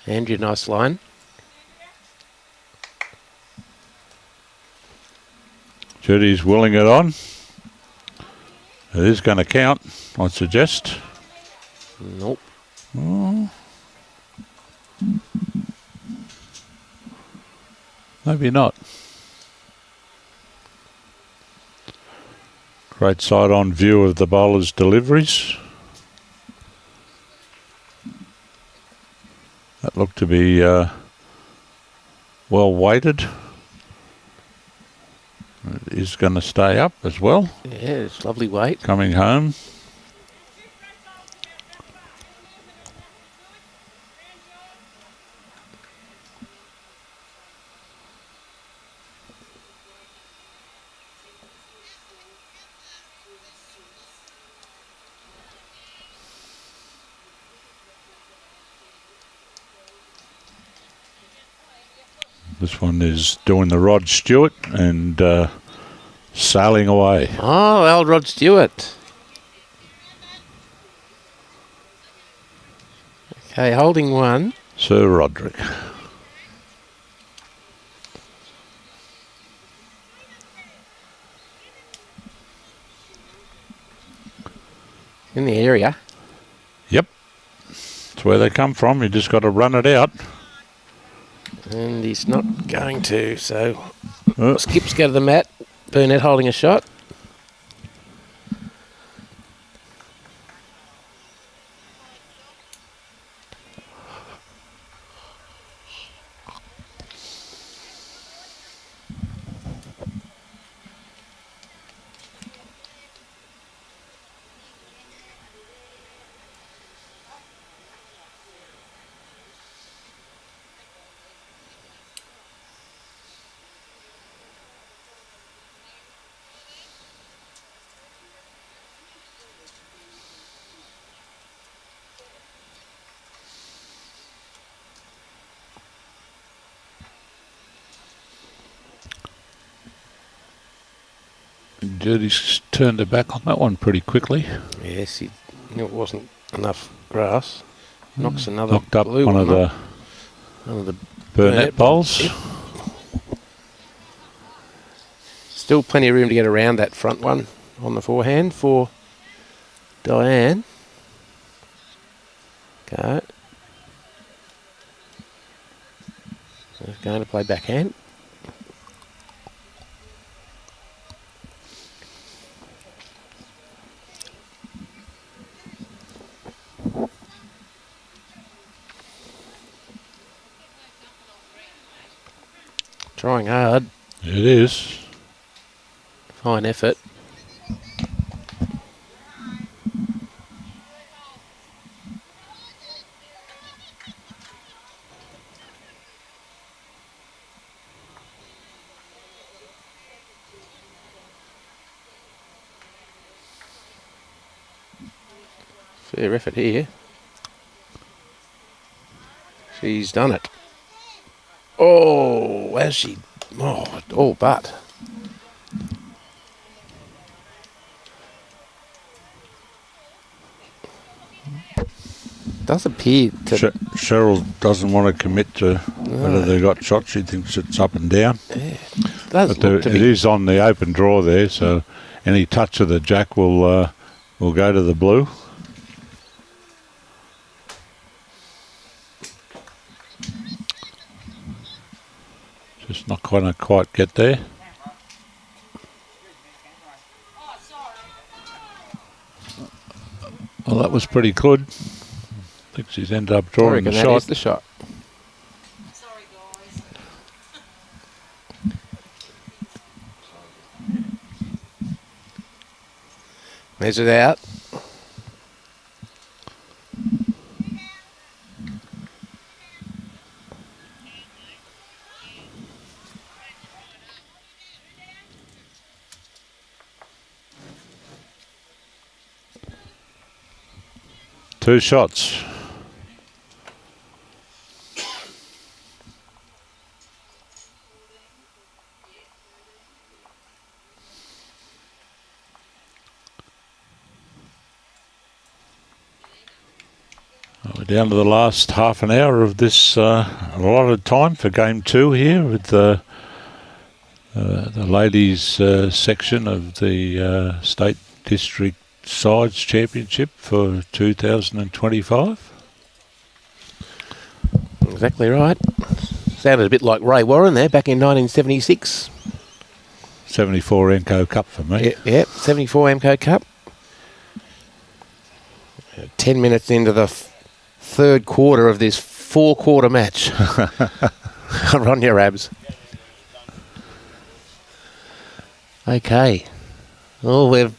Speaker 1: Andrea, nice line.
Speaker 2: Judy's willing it on. It is going to count, I'd suggest.
Speaker 1: Nope.
Speaker 2: Oh. Maybe not. Great side-on view of the bowler's deliveries. That looked to be well weighted. It is going to stay up as well.
Speaker 1: Yeah, it's lovely weight.
Speaker 2: Coming home. This one is doing the Rod Stewart and sailing away.
Speaker 1: Oh, old Rod Stewart. Okay, holding one.
Speaker 2: Sir Roderick.
Speaker 1: In the area.
Speaker 2: Yep. That's where they come from. You just got to run it out.
Speaker 1: And he's not going to, so skips go to the mat. Burnett holding a shot.
Speaker 2: Judy's turned her back on that one pretty quickly.
Speaker 1: Yes, he knew it wasn't enough grass. Knocks another
Speaker 2: Knocked up
Speaker 1: blue
Speaker 2: one of the Burnett bowls.
Speaker 1: Yep. Still plenty of room to get around that front one on the forehand for Dianne. Go. He's going to play backhand. Trying hard.
Speaker 2: It is.
Speaker 1: Fine effort. Fair effort here. She's done it. Oh, has she? Oh, all but. does appear to...
Speaker 2: Cheryl doesn't want to commit to whether they got shot. She thinks it's up and down.
Speaker 1: Yeah, it does look to
Speaker 2: it
Speaker 1: be.
Speaker 2: is on the open draw there, so any touch of the jack will go to the blue. Just not going to quite get there. Well, that was pretty good. I think she's ended up
Speaker 1: I
Speaker 2: drawing
Speaker 1: reckon
Speaker 2: the
Speaker 1: that
Speaker 2: shot.
Speaker 1: is the shot.
Speaker 3: Sorry, guys.
Speaker 1: Measured out.
Speaker 2: Two shots. We're down to the last half an hour of this allotted time for game 2 here with the ladies section of the State District Sides Championship for 2025.
Speaker 1: Exactly right. Sounded a bit like Ray Warren there back in 1976.
Speaker 2: 74 Enco Cup for me.
Speaker 1: Yeah, 74 Amco Cup. 10 minutes into the third quarter of this 4-quarter match. On your abs. Okay. Oh, we're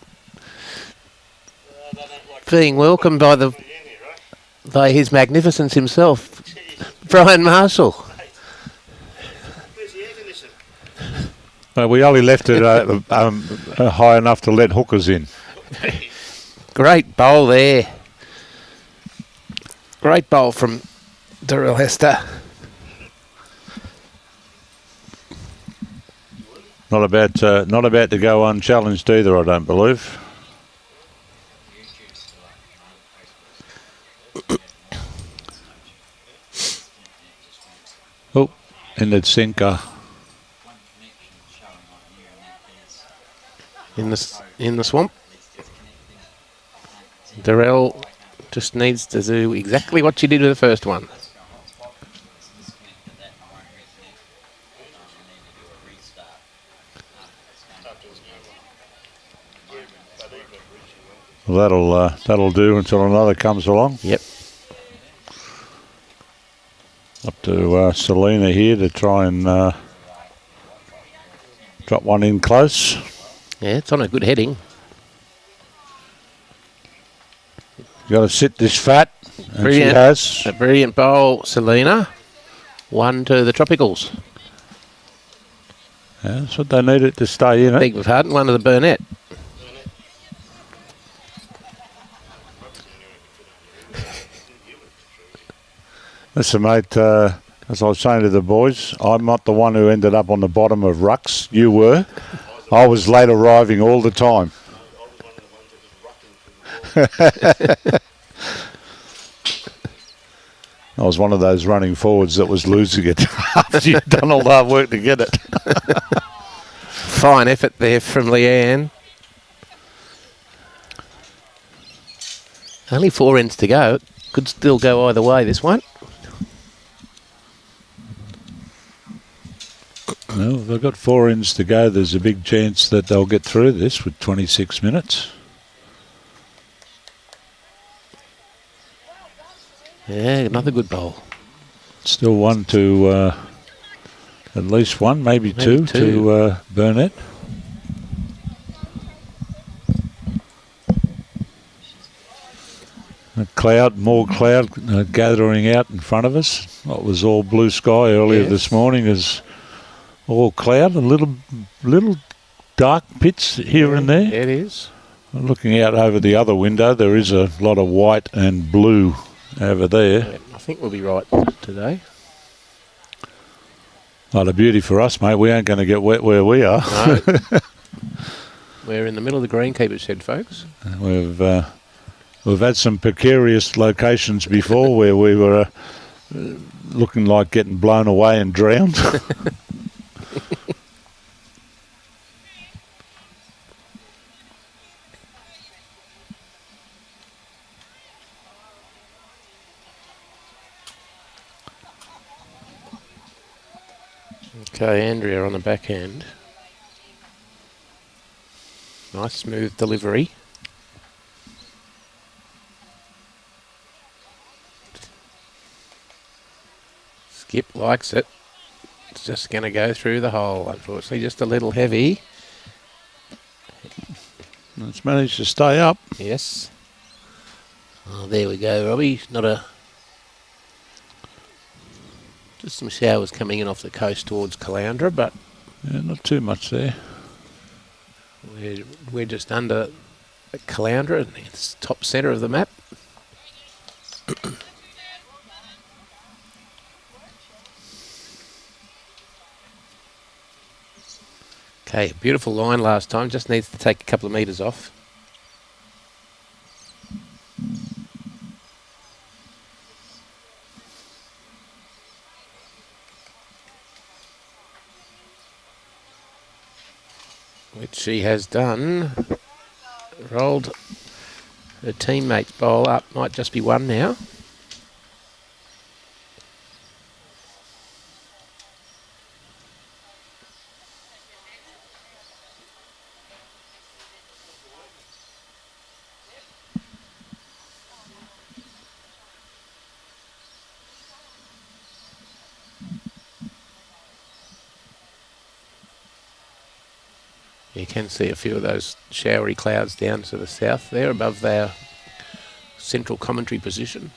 Speaker 1: being welcomed by His Magnificence himself, Brian Marshall.
Speaker 2: Well, we only left it high enough to let hookers in.
Speaker 1: Great bowl there. Great bowl from Dareyle Hester.
Speaker 2: Not about to go unchallenged either, I don't believe. Oh, ended sinker.
Speaker 1: In the swamp. Dareyle just needs to do exactly what she did with the first one.
Speaker 2: Well, that'll do until another comes along.
Speaker 1: Yep.
Speaker 2: Up to Selina here to try and drop one in close.
Speaker 1: Yeah, it's on a good heading.
Speaker 2: You got to sit this fat, and
Speaker 1: Brilliant.
Speaker 2: she has.
Speaker 1: A brilliant bowl, Selina. 1 to the Tropicals.
Speaker 2: Yeah, that's what they needed to stay in it.
Speaker 1: Beg your pardon, 1 to the Burnett.
Speaker 2: Listen, mate, as I was saying to the boys, I'm not the one who ended up on the bottom of rucks. You were. I was late arriving all the time. I was one of those running forwards that was losing it after you'd done all the hard work to get it.
Speaker 1: Fine effort there from Leanne. Only 4 ends to go. Could still go either way, this one.
Speaker 2: Well, they've got 4 ends to go. There's a big chance that they'll get through this with 26 minutes.
Speaker 1: Yeah, another good bowl.
Speaker 2: Still 1 to, at least 1, maybe two to Burnett. More cloud gathering out in front of us. What was all blue sky earlier this morning is all cloud, a little dark bits here and there.
Speaker 1: It is.
Speaker 2: Looking out over the other window, there is a lot of white and blue over there.
Speaker 1: Yeah, I think we'll be right today.
Speaker 2: Oh, the beauty for us, mate, we ain't going to get wet where we are.
Speaker 1: No. We're in the middle of the greenkeeper shed, folks.
Speaker 2: We've We've had some precarious locations before where we were looking like getting blown away and drowned.
Speaker 1: Okay, Andrea on the backhand. Nice smooth delivery. Skip likes it. It's just going to go through the hole, unfortunately. Just a little heavy.
Speaker 2: It's managed to stay up.
Speaker 1: Yes. Oh, there we go, Robbie. Not a... Just some showers coming in off the coast towards Caloundra, but...
Speaker 2: Yeah, not too much there.
Speaker 1: We're just under Caloundra, and it's top centre of the map. Okay, beautiful line last time. Just needs to take a couple of metres off. Which she has done. Rolled her teammate's bowl up. Might just be one now. You can see a few of those showery clouds down to the south there above their central commentary position.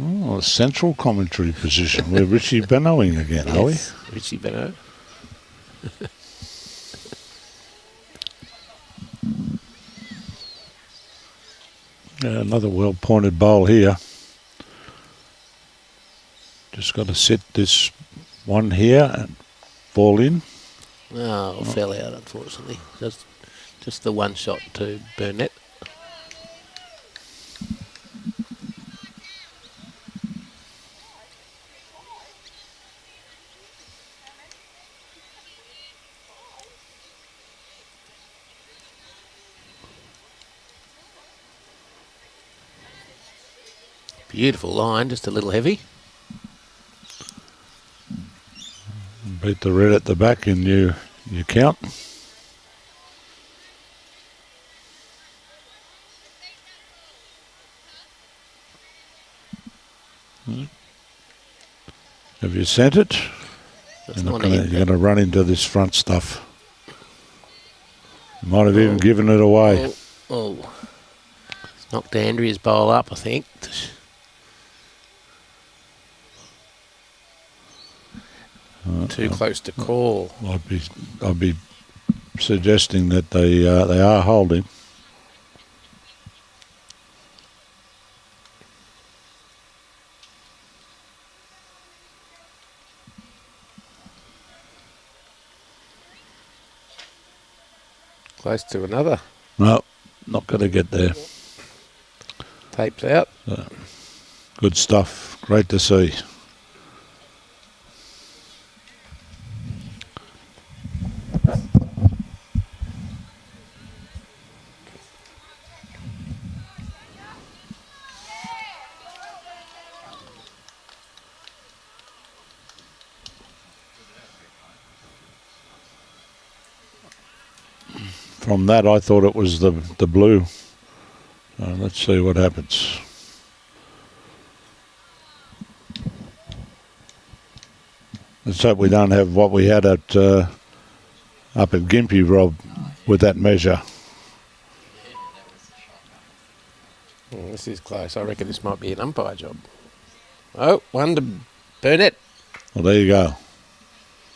Speaker 2: Oh, a central commentary position. We're Richie Benoing again, are we?
Speaker 1: Richie Beno.
Speaker 2: Another well-pointed bowl here. Just got to sit this one here and fall in.
Speaker 1: Oh, fell out, unfortunately. Just the one shot to BURNETT. Beautiful line, just a little heavy.
Speaker 2: Beat the red at the back and you count. Have you sent it? You're going to run into this front stuff. You might have even given it away.
Speaker 1: Oh. It's knocked Andrea's bowl up, I think. Too close to call.
Speaker 2: I'd be suggesting that they are holding.
Speaker 1: Close to another.
Speaker 2: No, not going to get there.
Speaker 1: Tapes out.
Speaker 2: Good stuff. Great to see. From that, I thought it was the blue. Let's see what happens. Let's hope we don't have what we had at up at Gympie, Rob, with that measure.
Speaker 1: Oh, this is close. I reckon this might be an umpire job. Oh, one to BURNETT.
Speaker 2: Well, there you go.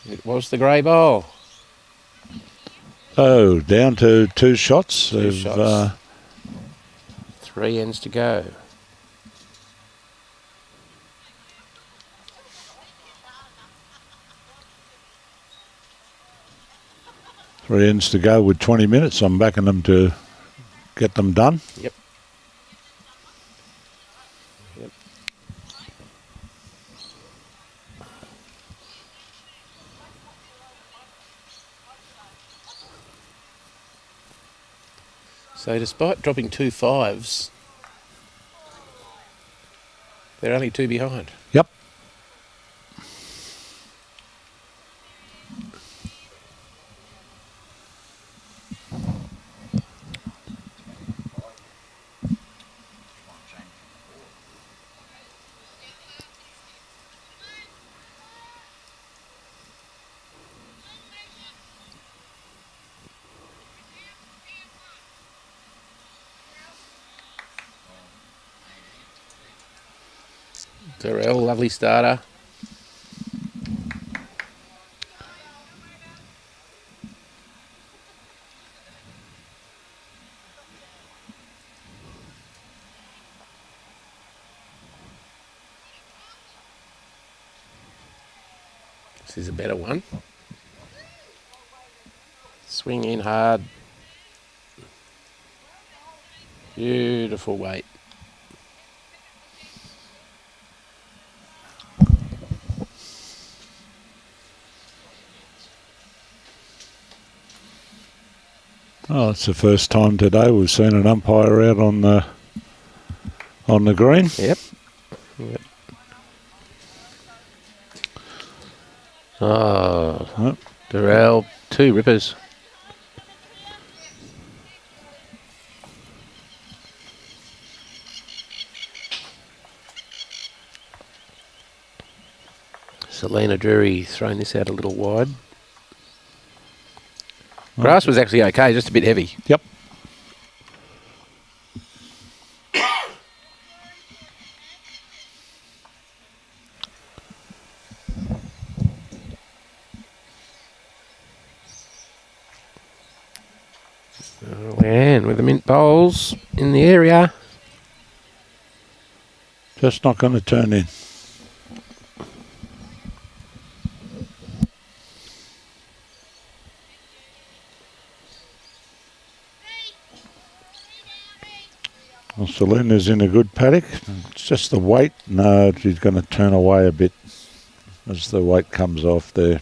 Speaker 1: It was the grey bowl.
Speaker 2: Oh, down to two shots.
Speaker 1: Two shots. 3 ends to go.
Speaker 2: Three ends to go with 20 minutes. I'm backing them to get them done.
Speaker 1: Yep. Yep. So despite dropping 2 5s, they're only 2 behind.
Speaker 2: Yep.
Speaker 1: Dareyle, lovely starter. This is a better one. Swing in hard. Beautiful weight.
Speaker 2: Oh, it's the first time today we've seen an umpire out on the green.
Speaker 1: Yep. Yep. Oh,
Speaker 2: Yep.
Speaker 1: Dareyle, 2 rippers. Selina Druery throwing this out a little wide. Grass was actually okay, just a bit heavy.
Speaker 2: Yep.
Speaker 1: And with the mint bowls in the area.
Speaker 2: Just not going to turn in. Well, Selina's in a good paddock. It's just the weight. No, she's going to turn away a bit as the weight comes off there.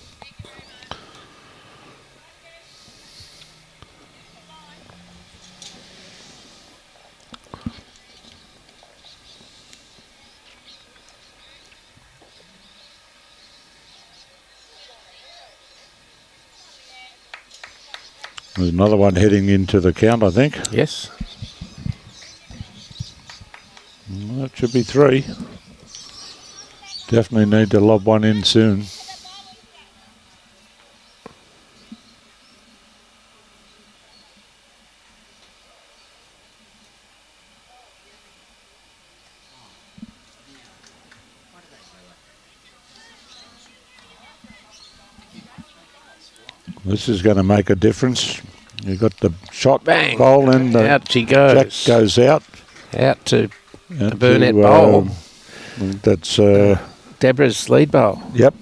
Speaker 2: There's another one heading into the count, I think.
Speaker 1: Yes.
Speaker 2: That should be 3. Definitely need to lob one in soon. This is going to make a difference. You got the shot
Speaker 1: Bang.
Speaker 2: bowl and the
Speaker 1: Out she goes.
Speaker 2: jack goes out.
Speaker 1: Out to the
Speaker 2: Out
Speaker 1: BURNETT
Speaker 2: to,
Speaker 1: bowl.
Speaker 2: That's
Speaker 1: Debra's lead bowl.
Speaker 2: yep.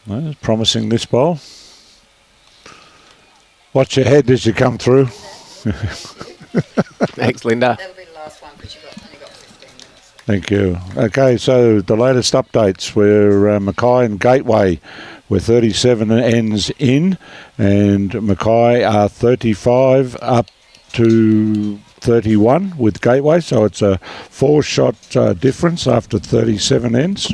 Speaker 2: Well, it's promising this bowl. Watch your head as you come through.
Speaker 1: Thanks, Linda.
Speaker 3: That'll be the last one because only got 15 minutes.
Speaker 2: Thank you. Okay, so the latest updates were Mackay and Gateway were 37 ends in, and Mackay are 35 up to 31 with Gateway, so it's a 4-shot difference after 37 ends.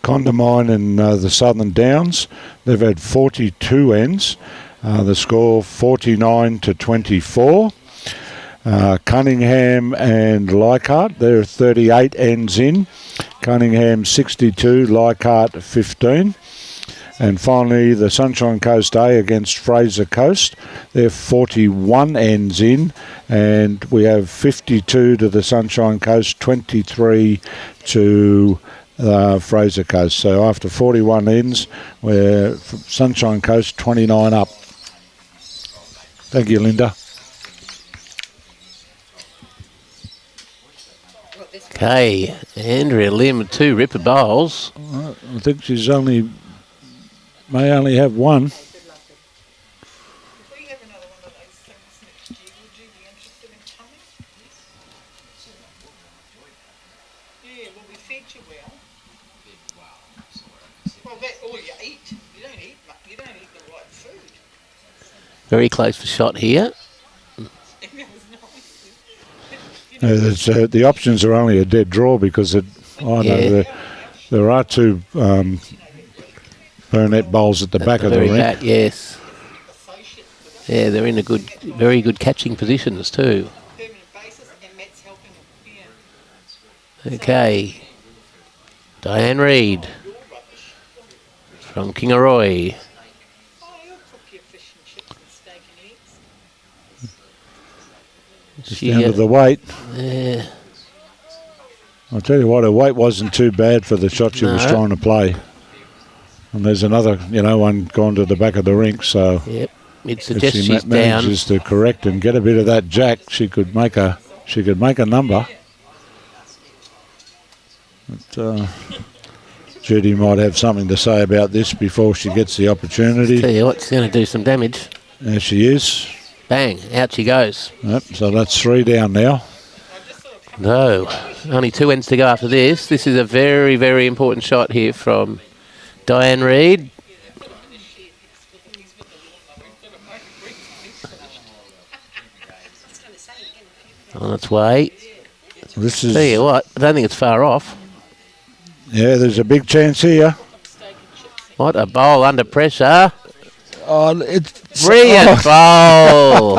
Speaker 2: Condamine and the Southern Downs, they've had 42 ends. The score 49 to 24. Cunningham and Leichhardt, they're 38 ends in. Cunningham 62, Leichhardt 15. And finally, the Sunshine Coast A against Fraser Coast, they're 41 ends in. And we have 52 to the Sunshine Coast, 23 to Fraser Coast. So after 41 ends, we're Sunshine Coast 29 up. Thank you, Linda.
Speaker 1: Okay, Andrea Lim with 2 ripper bowls.
Speaker 2: I think she's may only have one.
Speaker 3: If we have another one of those things next year, would you be interested in coming? Yeah, well, we fed you well. Well, that's all you eat. You don't eat much. You don't eat the right food.
Speaker 1: Very close for shot here.
Speaker 2: The options are only a dead draw because there are 2 Burnett bowls at the back of the
Speaker 1: Very
Speaker 2: ring.
Speaker 1: back, yes. Yeah, they're in very good catching positions too. Okay. Dianne Reid from Kingaroy.
Speaker 2: Just down to the weight.
Speaker 1: Yeah.
Speaker 2: I'll tell you what, her weight wasn't too bad for the shot she was trying to play. And there's another, one gone to the back of the rink, so
Speaker 1: Yep. It
Speaker 2: if
Speaker 1: suggests
Speaker 2: she
Speaker 1: she's down.
Speaker 2: manages to correct and get a bit of that jack, she could make a number. But, Judy might have something to say about this before she gets the opportunity.
Speaker 1: Tell you what, she's going to do some damage.
Speaker 2: There she is.
Speaker 1: Bang, out she goes.
Speaker 2: Yep, so that's 3 down now.
Speaker 1: No, only 2 ends to go after this. This is a very, very important shot here from Dianne Reid. On its way.
Speaker 2: This is.
Speaker 1: Tell you what, I don't think it's far off.
Speaker 2: Yeah, there's a big chance here.
Speaker 1: What a bowl under pressure.
Speaker 2: Oh, it's
Speaker 1: Brilliant bowl.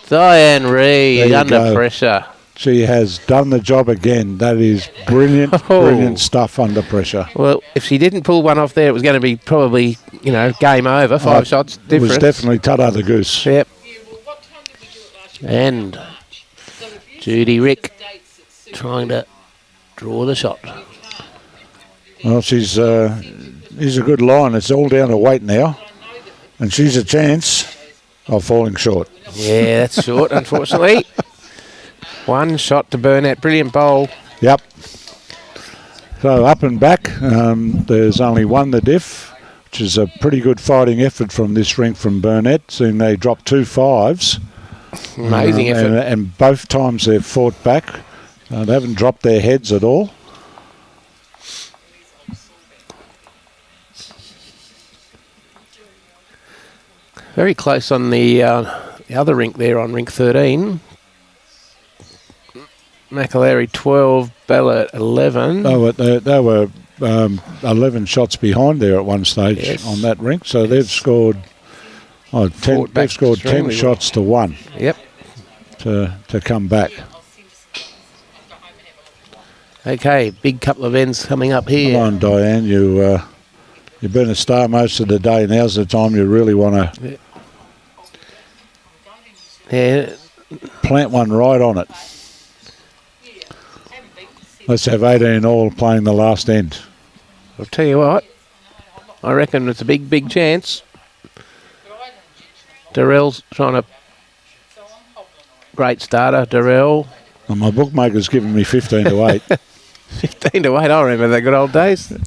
Speaker 1: Dianne Reid
Speaker 2: There you
Speaker 1: under
Speaker 2: go.
Speaker 1: pressure.
Speaker 2: She has done the job again. That is brilliant, brilliant stuff under pressure.
Speaker 1: Well, if she didn't pull one off there, it was going to be probably, game over. 5 shots difference.
Speaker 2: It was definitely Tada the Goose.
Speaker 1: Yep. And Judy Rick trying to draw the shot.
Speaker 2: Well, she's a good line. It's all down to weight now. And she's a chance of falling short.
Speaker 1: Yeah, that's short, unfortunately. 1 shot to Burnett. Brilliant bowl.
Speaker 2: Yep. So up and back, there's only 1 the diff, which is a pretty good fighting effort from this rink from Burnett, seeing they dropped 2 5s.
Speaker 1: Amazing effort.
Speaker 2: And both times they've fought back. They haven't dropped their heads at all.
Speaker 1: Very close on the other rink there on rink 13. McAlery 12, Bella 11.
Speaker 2: Oh, they were 11 shots behind there at one stage on that rink, so they've scored 10. They've scored 10 shots to 1.
Speaker 1: Yep.
Speaker 2: To come back.
Speaker 1: Okay, big couple of ends coming up here.
Speaker 2: Come on, Dianne, you've been a star most of the day. Now's the time you really want to plant one right on it. Let's have 18 all playing the last end.
Speaker 1: I'll tell you what, I reckon it's a big, big chance. Daryl's trying to... Great starter, Dareyle.
Speaker 2: Well, my bookmaker's given me 15 to 8.
Speaker 1: 15 to 8, I remember the good old days. You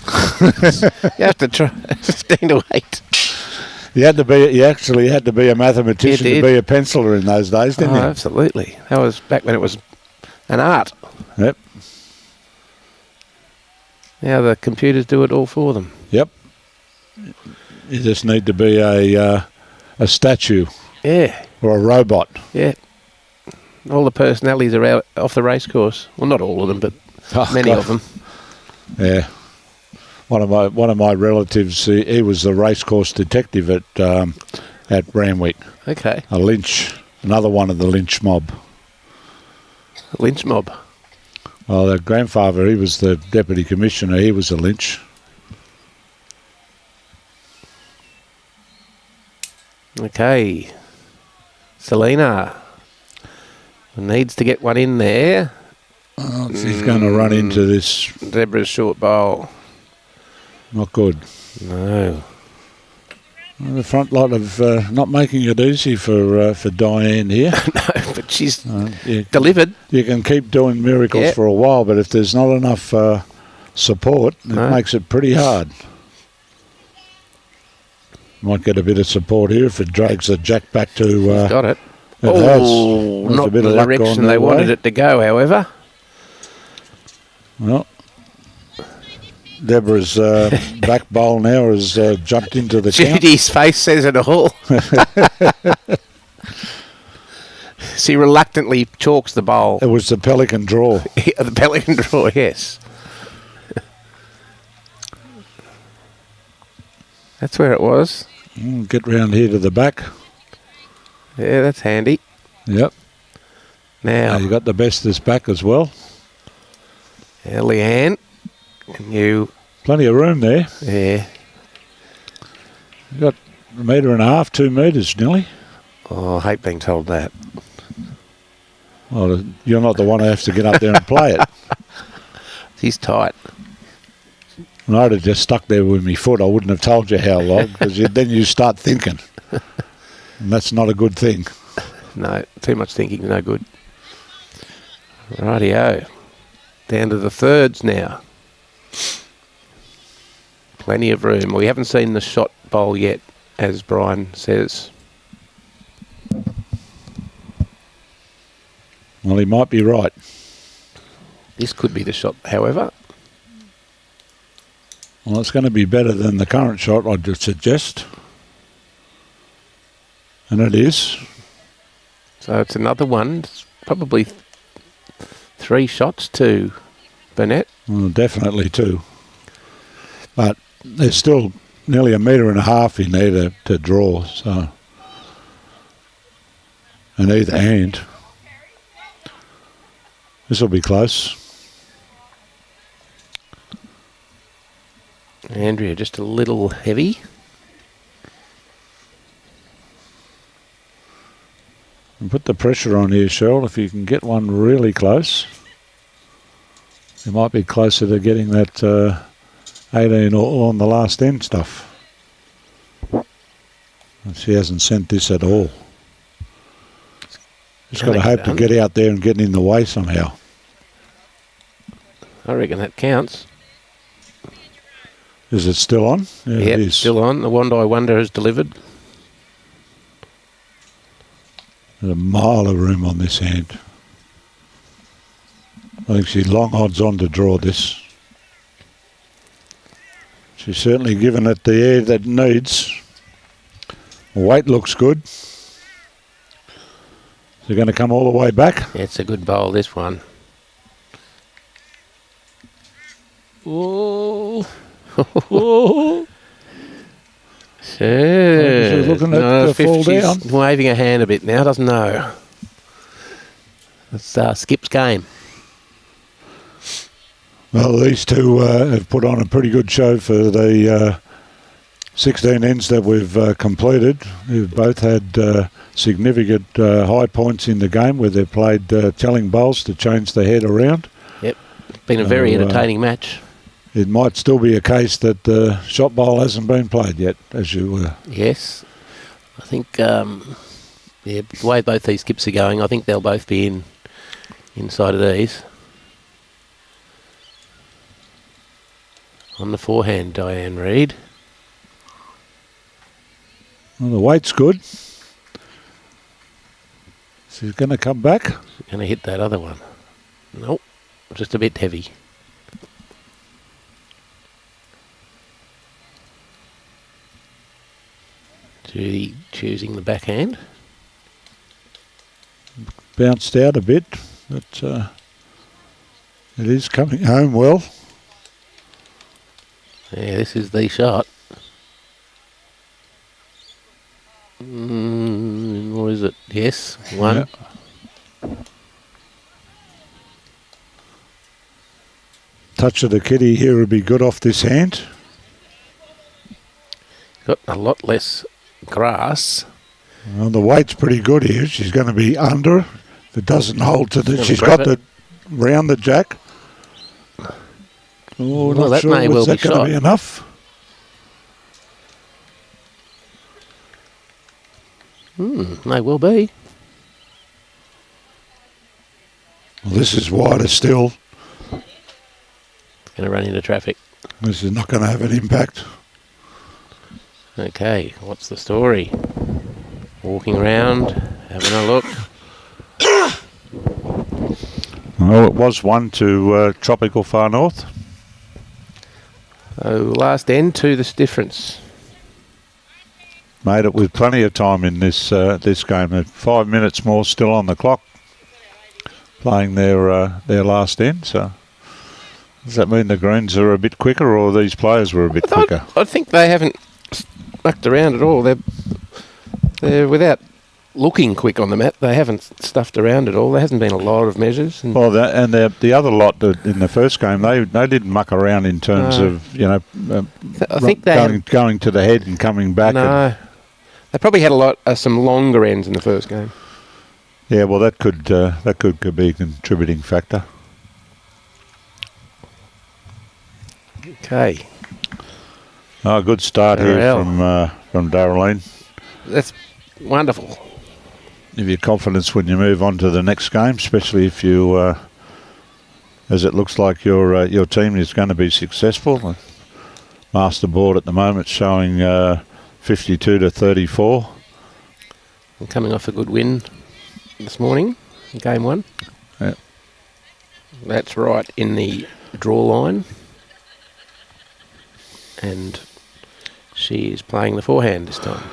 Speaker 1: have to try 15 to 8.
Speaker 2: You actually had to be a mathematician to be a penciler in those days, didn't you?
Speaker 1: Absolutely. That was back when it was an art.
Speaker 2: Yep.
Speaker 1: Now the computers do it all for them.
Speaker 2: Yep. You just need to be a statue.
Speaker 1: Yeah.
Speaker 2: Or a robot.
Speaker 1: Yeah. All the personalities are out off the race course. Well, not all of them, but many of them.
Speaker 2: Yeah. One of my relatives, he was the racecourse detective at Randwick.
Speaker 1: Okay.
Speaker 2: A lynch, another one of the lynch mob.
Speaker 1: Lynch mob.
Speaker 2: Well, their grandfather, he was the deputy commissioner. He was a lynch.
Speaker 1: Okay. Selina needs to get one in there.
Speaker 2: Oh, she's going to run into this.
Speaker 1: Debra's short bowl.
Speaker 2: Not good.
Speaker 1: No.
Speaker 2: The front lot of not making it easy for Dianne here.
Speaker 1: No, but she's
Speaker 2: Yeah,
Speaker 1: delivered.
Speaker 2: you can keep doing miracles for a while, but if there's not enough support, it makes it pretty hard. Might get a bit of support here if it drags the jack back to...
Speaker 1: Got it.
Speaker 2: Oh,
Speaker 1: not
Speaker 2: a bit
Speaker 1: the
Speaker 2: of luck
Speaker 1: direction
Speaker 2: gone
Speaker 1: they
Speaker 2: that
Speaker 1: wanted
Speaker 2: way.
Speaker 1: it to go, however.
Speaker 2: Well, Debra's back bowl now has jumped into the count.
Speaker 1: Judy's face says it all. She reluctantly chalks the bowl.
Speaker 2: It was the Pelican draw.
Speaker 1: The Pelican draw, yes. That's where it was.
Speaker 2: Get round here to the back.
Speaker 1: Yeah, that's handy.
Speaker 2: Yep.
Speaker 1: Now,
Speaker 2: You got the bestest back as well.
Speaker 1: Leanne, can you...
Speaker 2: Plenty of room there.
Speaker 1: Yeah.
Speaker 2: You got 1.5 metres, 2 metres nearly.
Speaker 1: Oh, I hate being told that.
Speaker 2: Well, you're not the one who has to get up there and play it.
Speaker 1: She's tight.
Speaker 2: And I'd have just stuck there with my foot. I wouldn't have told you how long, because then you start thinking. And that's not a good thing.
Speaker 1: No, too much thinking, no good. Rightio. Down to the thirds now. Plenty of room. We haven't seen the shot bowl yet, as Brian says.
Speaker 2: Well, he might be right.
Speaker 1: This could be the shot, however.
Speaker 2: Well, it's going to be better than the current shot, I'd suggest. And it is.
Speaker 1: So it's another one. It's probably 3 shots to BURNETT.
Speaker 2: Well, definitely 2. But there's still nearly 1.5 metres in there to draw. So, and either hand. This will be close.
Speaker 1: Andrea just a little heavy.
Speaker 2: And put the pressure on here, Cheryl. If you can get one really close, you might be closer to getting that 18 all on the last end stuff. And she hasn't sent this at all. Just got to hope to get out there and get in the way somehow.
Speaker 1: I reckon that counts.
Speaker 2: Is it still on? Yeah,
Speaker 1: Yep,
Speaker 2: it is.
Speaker 1: still on. The Wand I Wonder has delivered.
Speaker 2: There's a mile of room on this hand. I think she's long odds on to draw this. She's certainly given it the air that it needs. Weight looks good. They're going to come all the way back.
Speaker 1: Yeah, it's a good bowl, this one. Oh.
Speaker 2: Oh.
Speaker 1: She's
Speaker 2: looking at the fall down.
Speaker 1: She's waving her hand a bit now, doesn't know. It's Skip's game.
Speaker 2: Well, these two have put on a pretty good show for the 16 ends that we've completed. They've both had significant high points in the game where they've played telling bowls to change the head around.
Speaker 1: Yep, been a very entertaining match.
Speaker 2: It might still be a case that the shot bowl hasn't been played yet, as you were.
Speaker 1: Yes, I think yeah, the way both these skips are going, I think they'll both be inside of these. On the forehand, Dianne Reid.
Speaker 2: Well, the weight's good. She's going to come back.
Speaker 1: Going to hit that other one. Nope, just a bit heavy. Judy choosing the backhand.
Speaker 2: Bounced out a bit, but it is coming home well.
Speaker 1: Yeah, this is the shot. What is it? Yes, one.
Speaker 2: Yeah. Touch of the kitty here would be good off this hand.
Speaker 1: Got a lot less grass.
Speaker 2: Well, the weight's pretty good here. She's going to be under. If it doesn't hold to the... She's
Speaker 1: grab
Speaker 2: got the round the jack. Oh,
Speaker 1: Well,
Speaker 2: not
Speaker 1: that
Speaker 2: sure.
Speaker 1: may
Speaker 2: Was
Speaker 1: well
Speaker 2: that
Speaker 1: be
Speaker 2: going
Speaker 1: shot.
Speaker 2: to be enough?
Speaker 1: May well be.
Speaker 2: Well, this is wider still.
Speaker 1: Going to run into traffic.
Speaker 2: This is not going to have an impact.
Speaker 1: Okay, what's the story? Walking around, having a look.
Speaker 2: Well, it was one to Tropical Far North.
Speaker 1: Oh, last end to this difference.
Speaker 2: Made it with plenty of time in this this game. 5 minutes more still on the clock. Playing their last end. So does that mean the Greens are a bit quicker, or these players were a bit quicker?
Speaker 1: I think they haven't mucked around at all. They're without looking quick on the mat. They haven't stuffed around at all. There hasn't been a lot of measures.
Speaker 2: Well, the other lot in the first game, they didn't muck around in terms of
Speaker 1: I think they
Speaker 2: going to the head and coming back.
Speaker 1: No, they probably had some longer ends in the first game.
Speaker 2: Yeah, well, that could be a contributing factor.
Speaker 1: Okay.
Speaker 2: Oh, good start
Speaker 1: Dareyle.
Speaker 2: here from Dareyle.
Speaker 1: That's wonderful.
Speaker 2: Give you confidence when you move on to the next game, especially if you, as it looks like your team is going to be successful. Master board at the moment showing 52 to 34.
Speaker 1: I'm coming off a good win this morning, game 1.
Speaker 2: Yeah.
Speaker 1: That's right in the draw line. And she is playing the forehand this time.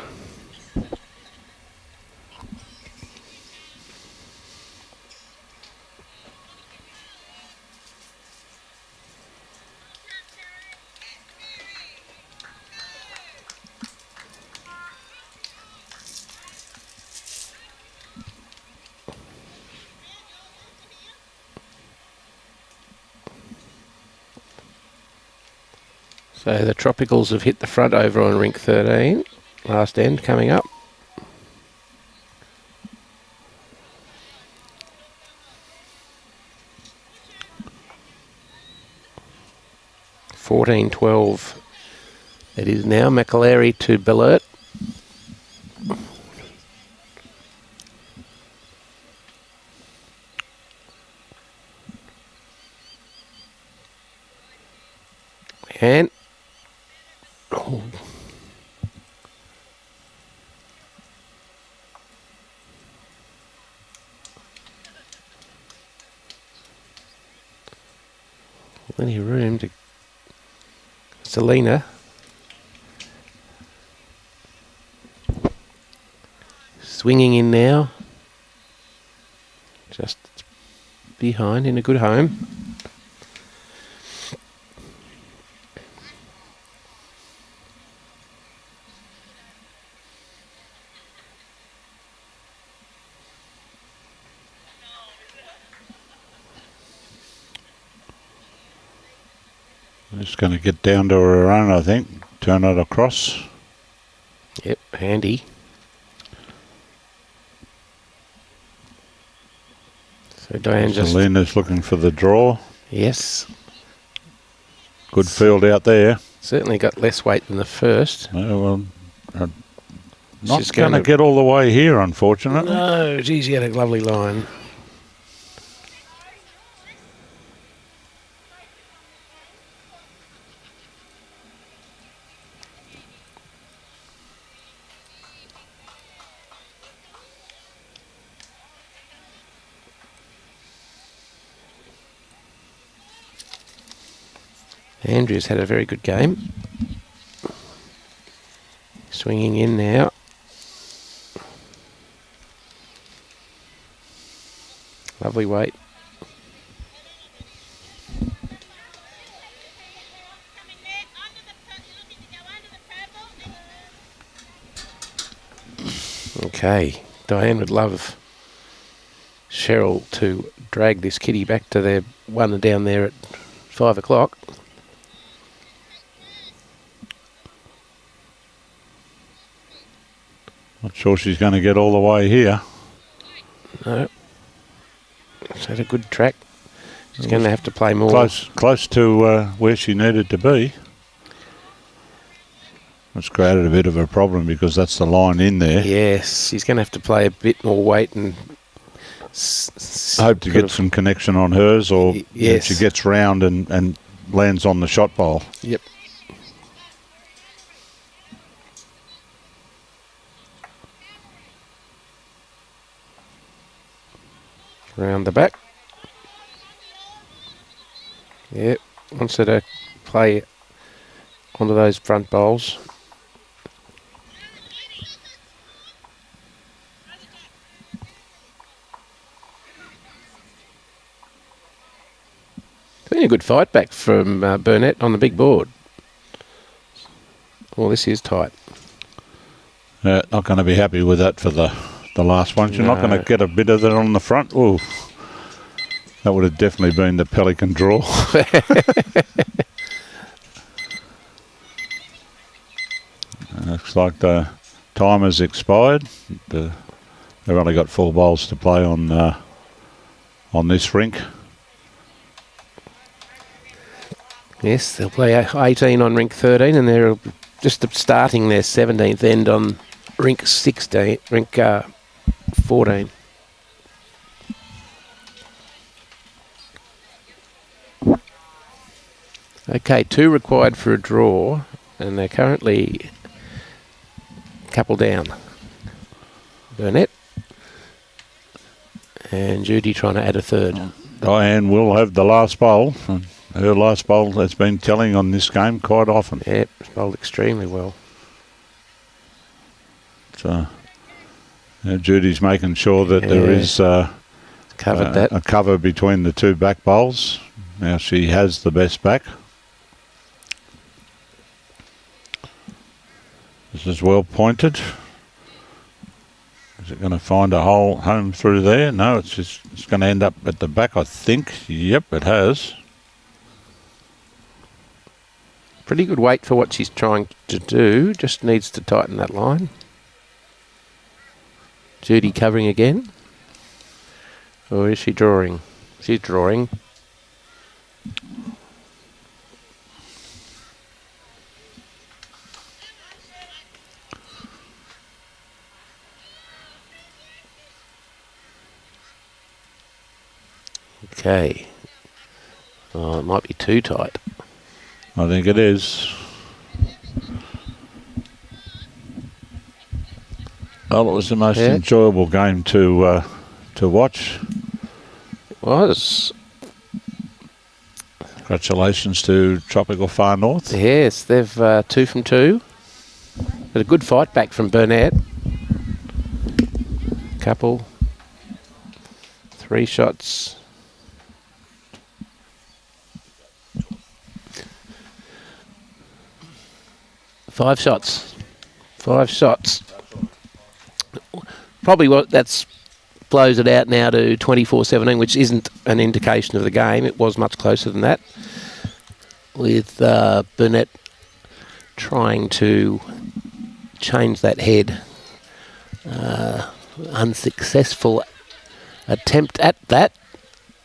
Speaker 1: So the Tropicals have hit the front over on rink 13. Last end coming up. (14-12). It is now McAlery to Billert. And plenty of room to Selina. Swinging in now. Just behind in a good home.
Speaker 2: Just going to get down to her own, I think. Turn it across.
Speaker 1: Yep, handy. So Dianne just...
Speaker 2: Selina's looking for the draw.
Speaker 1: Yes.
Speaker 2: Good field out there.
Speaker 1: Certainly got less weight than the first.
Speaker 2: Well, not
Speaker 1: She's
Speaker 2: going to get all the way here, unfortunately.
Speaker 1: No, geez, he had a lovely line. Andrea's had a very good game. Swinging in now. Lovely weight. Okay, Dianne would love Cheryl to drag this kitty back to their one down there at 5 o'clock.
Speaker 2: Not sure she's going to get all the way here.
Speaker 1: No. She's had a good track. She's going to have to play more.
Speaker 2: Close to where she needed to be. It's created a bit of a problem because that's the line in there.
Speaker 1: Yes, he's going to have to play a bit more weight and
Speaker 2: Hope to get some connection on hers, or
Speaker 1: yes.
Speaker 2: she gets round and lands on the shot bowl.
Speaker 1: Yep. Round the back. Yep. Wants her to play onto those front bowls. Been a good fight back from Burnett on the big board. Well, this is tight.
Speaker 2: Not going to be happy with that for the last one. You're not going to get a bit of that on the front. Ooh, that would have definitely been the Pelican draw. Looks like the time has expired. They've only got 4 bowls to play on this rink.
Speaker 1: Yes, they'll play 18 on rink 13, and they're just starting their 17th end on rink 16, rink 14. Okay, 2 required for a draw, and they're currently a couple down. Burnett and Judy trying to add a third.
Speaker 2: Dianne will have the last bowl. Her last bowl has been telling on this game quite often.
Speaker 1: Yep, bowled extremely well.
Speaker 2: So Judy's making sure that there is
Speaker 1: covered that.
Speaker 2: A cover between the 2 back bowls. Now she has the best back. This is well pointed. Is it going to find a home through there? No, it's going to end up at the back, I think. Yep, it has.
Speaker 1: Pretty good weight for what she's trying to do. Just needs to tighten that line. Judy covering again. Or is she drawing? She's drawing. Okay. Oh, it might be too tight.
Speaker 2: I think it is. Well, it was the most enjoyable game to watch.
Speaker 1: It was.
Speaker 2: Congratulations to Tropical Far North.
Speaker 1: Yes, they've 2 from 2. But a good fight back from Burnett. Couple. 3 shots. Five shots. Probably what that's blows it out now to 24-17, which isn't an indication of the game. It was much closer than that. With Burnett trying to change that head. Unsuccessful attempt at that.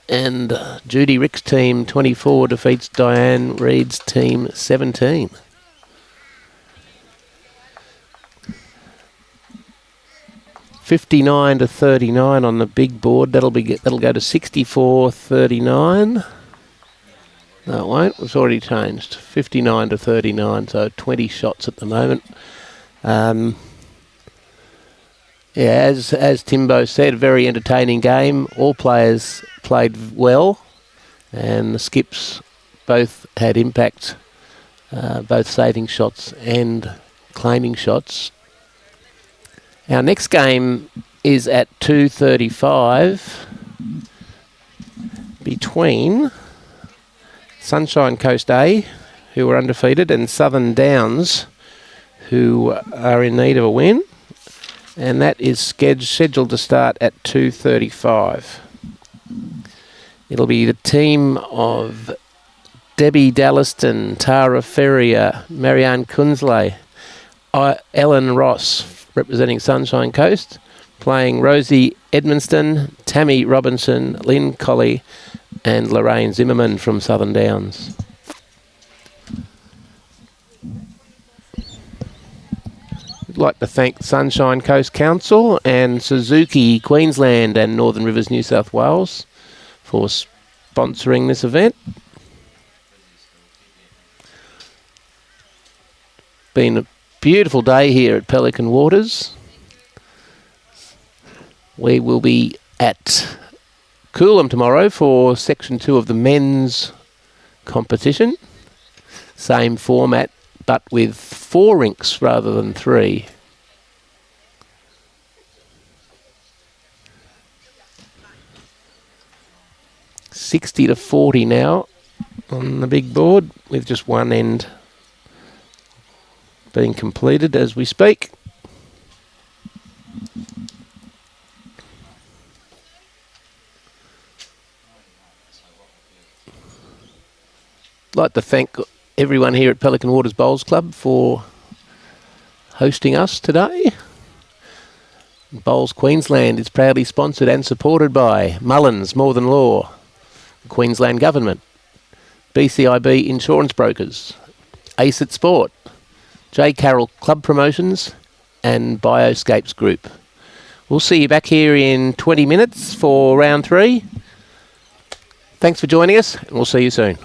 Speaker 1: And Judy Rick's team 24 defeats Dianne Reid's team 17. $59-39 on the big board. That'll go to 64-39. No, it won't. It's already changed. 59-39. So 20 shots at the moment. As Timbo said, a very entertaining game. All players played well, and the skips both had impact, both saving shots and claiming shots. Our next game is at 2:35 between Sunshine Coast A, who are undefeated, and Southern Downs, who are in need of a win. And that is scheduled to start at 2:35. It'll be the team of Debbie Dallaston, Tara Ferrier, Marianne Kunzley, Ellen Ross, representing Sunshine Coast, playing Rosie Edmonston, Tammy Robinson, Lynn Colley, and Lorraine Zimmerman from Southern Downs. like to thank Sunshine Coast Council and Suzuki Queensland and Northern Rivers New South Wales for sponsoring this event. Been a beautiful day here at Pelican Waters. We will be at Coolum tomorrow for Section 2 of the men's competition. Same format, but with 4 rinks rather than 3. $60-40 now on the big board, with just one end being completed as we speak. I'd like to thank everyone here at Pelican Waters Bowls Club for hosting us today. Bowls Queensland is proudly sponsored and supported by Mullins More Than Law, Queensland Government, BCIB Insurance Brokers, ACET Sport, J. Carroll Club Promotions and Bioscapes Group. We'll see you back here in 20 minutes for round 3. Thanks for joining us, and we'll see you soon.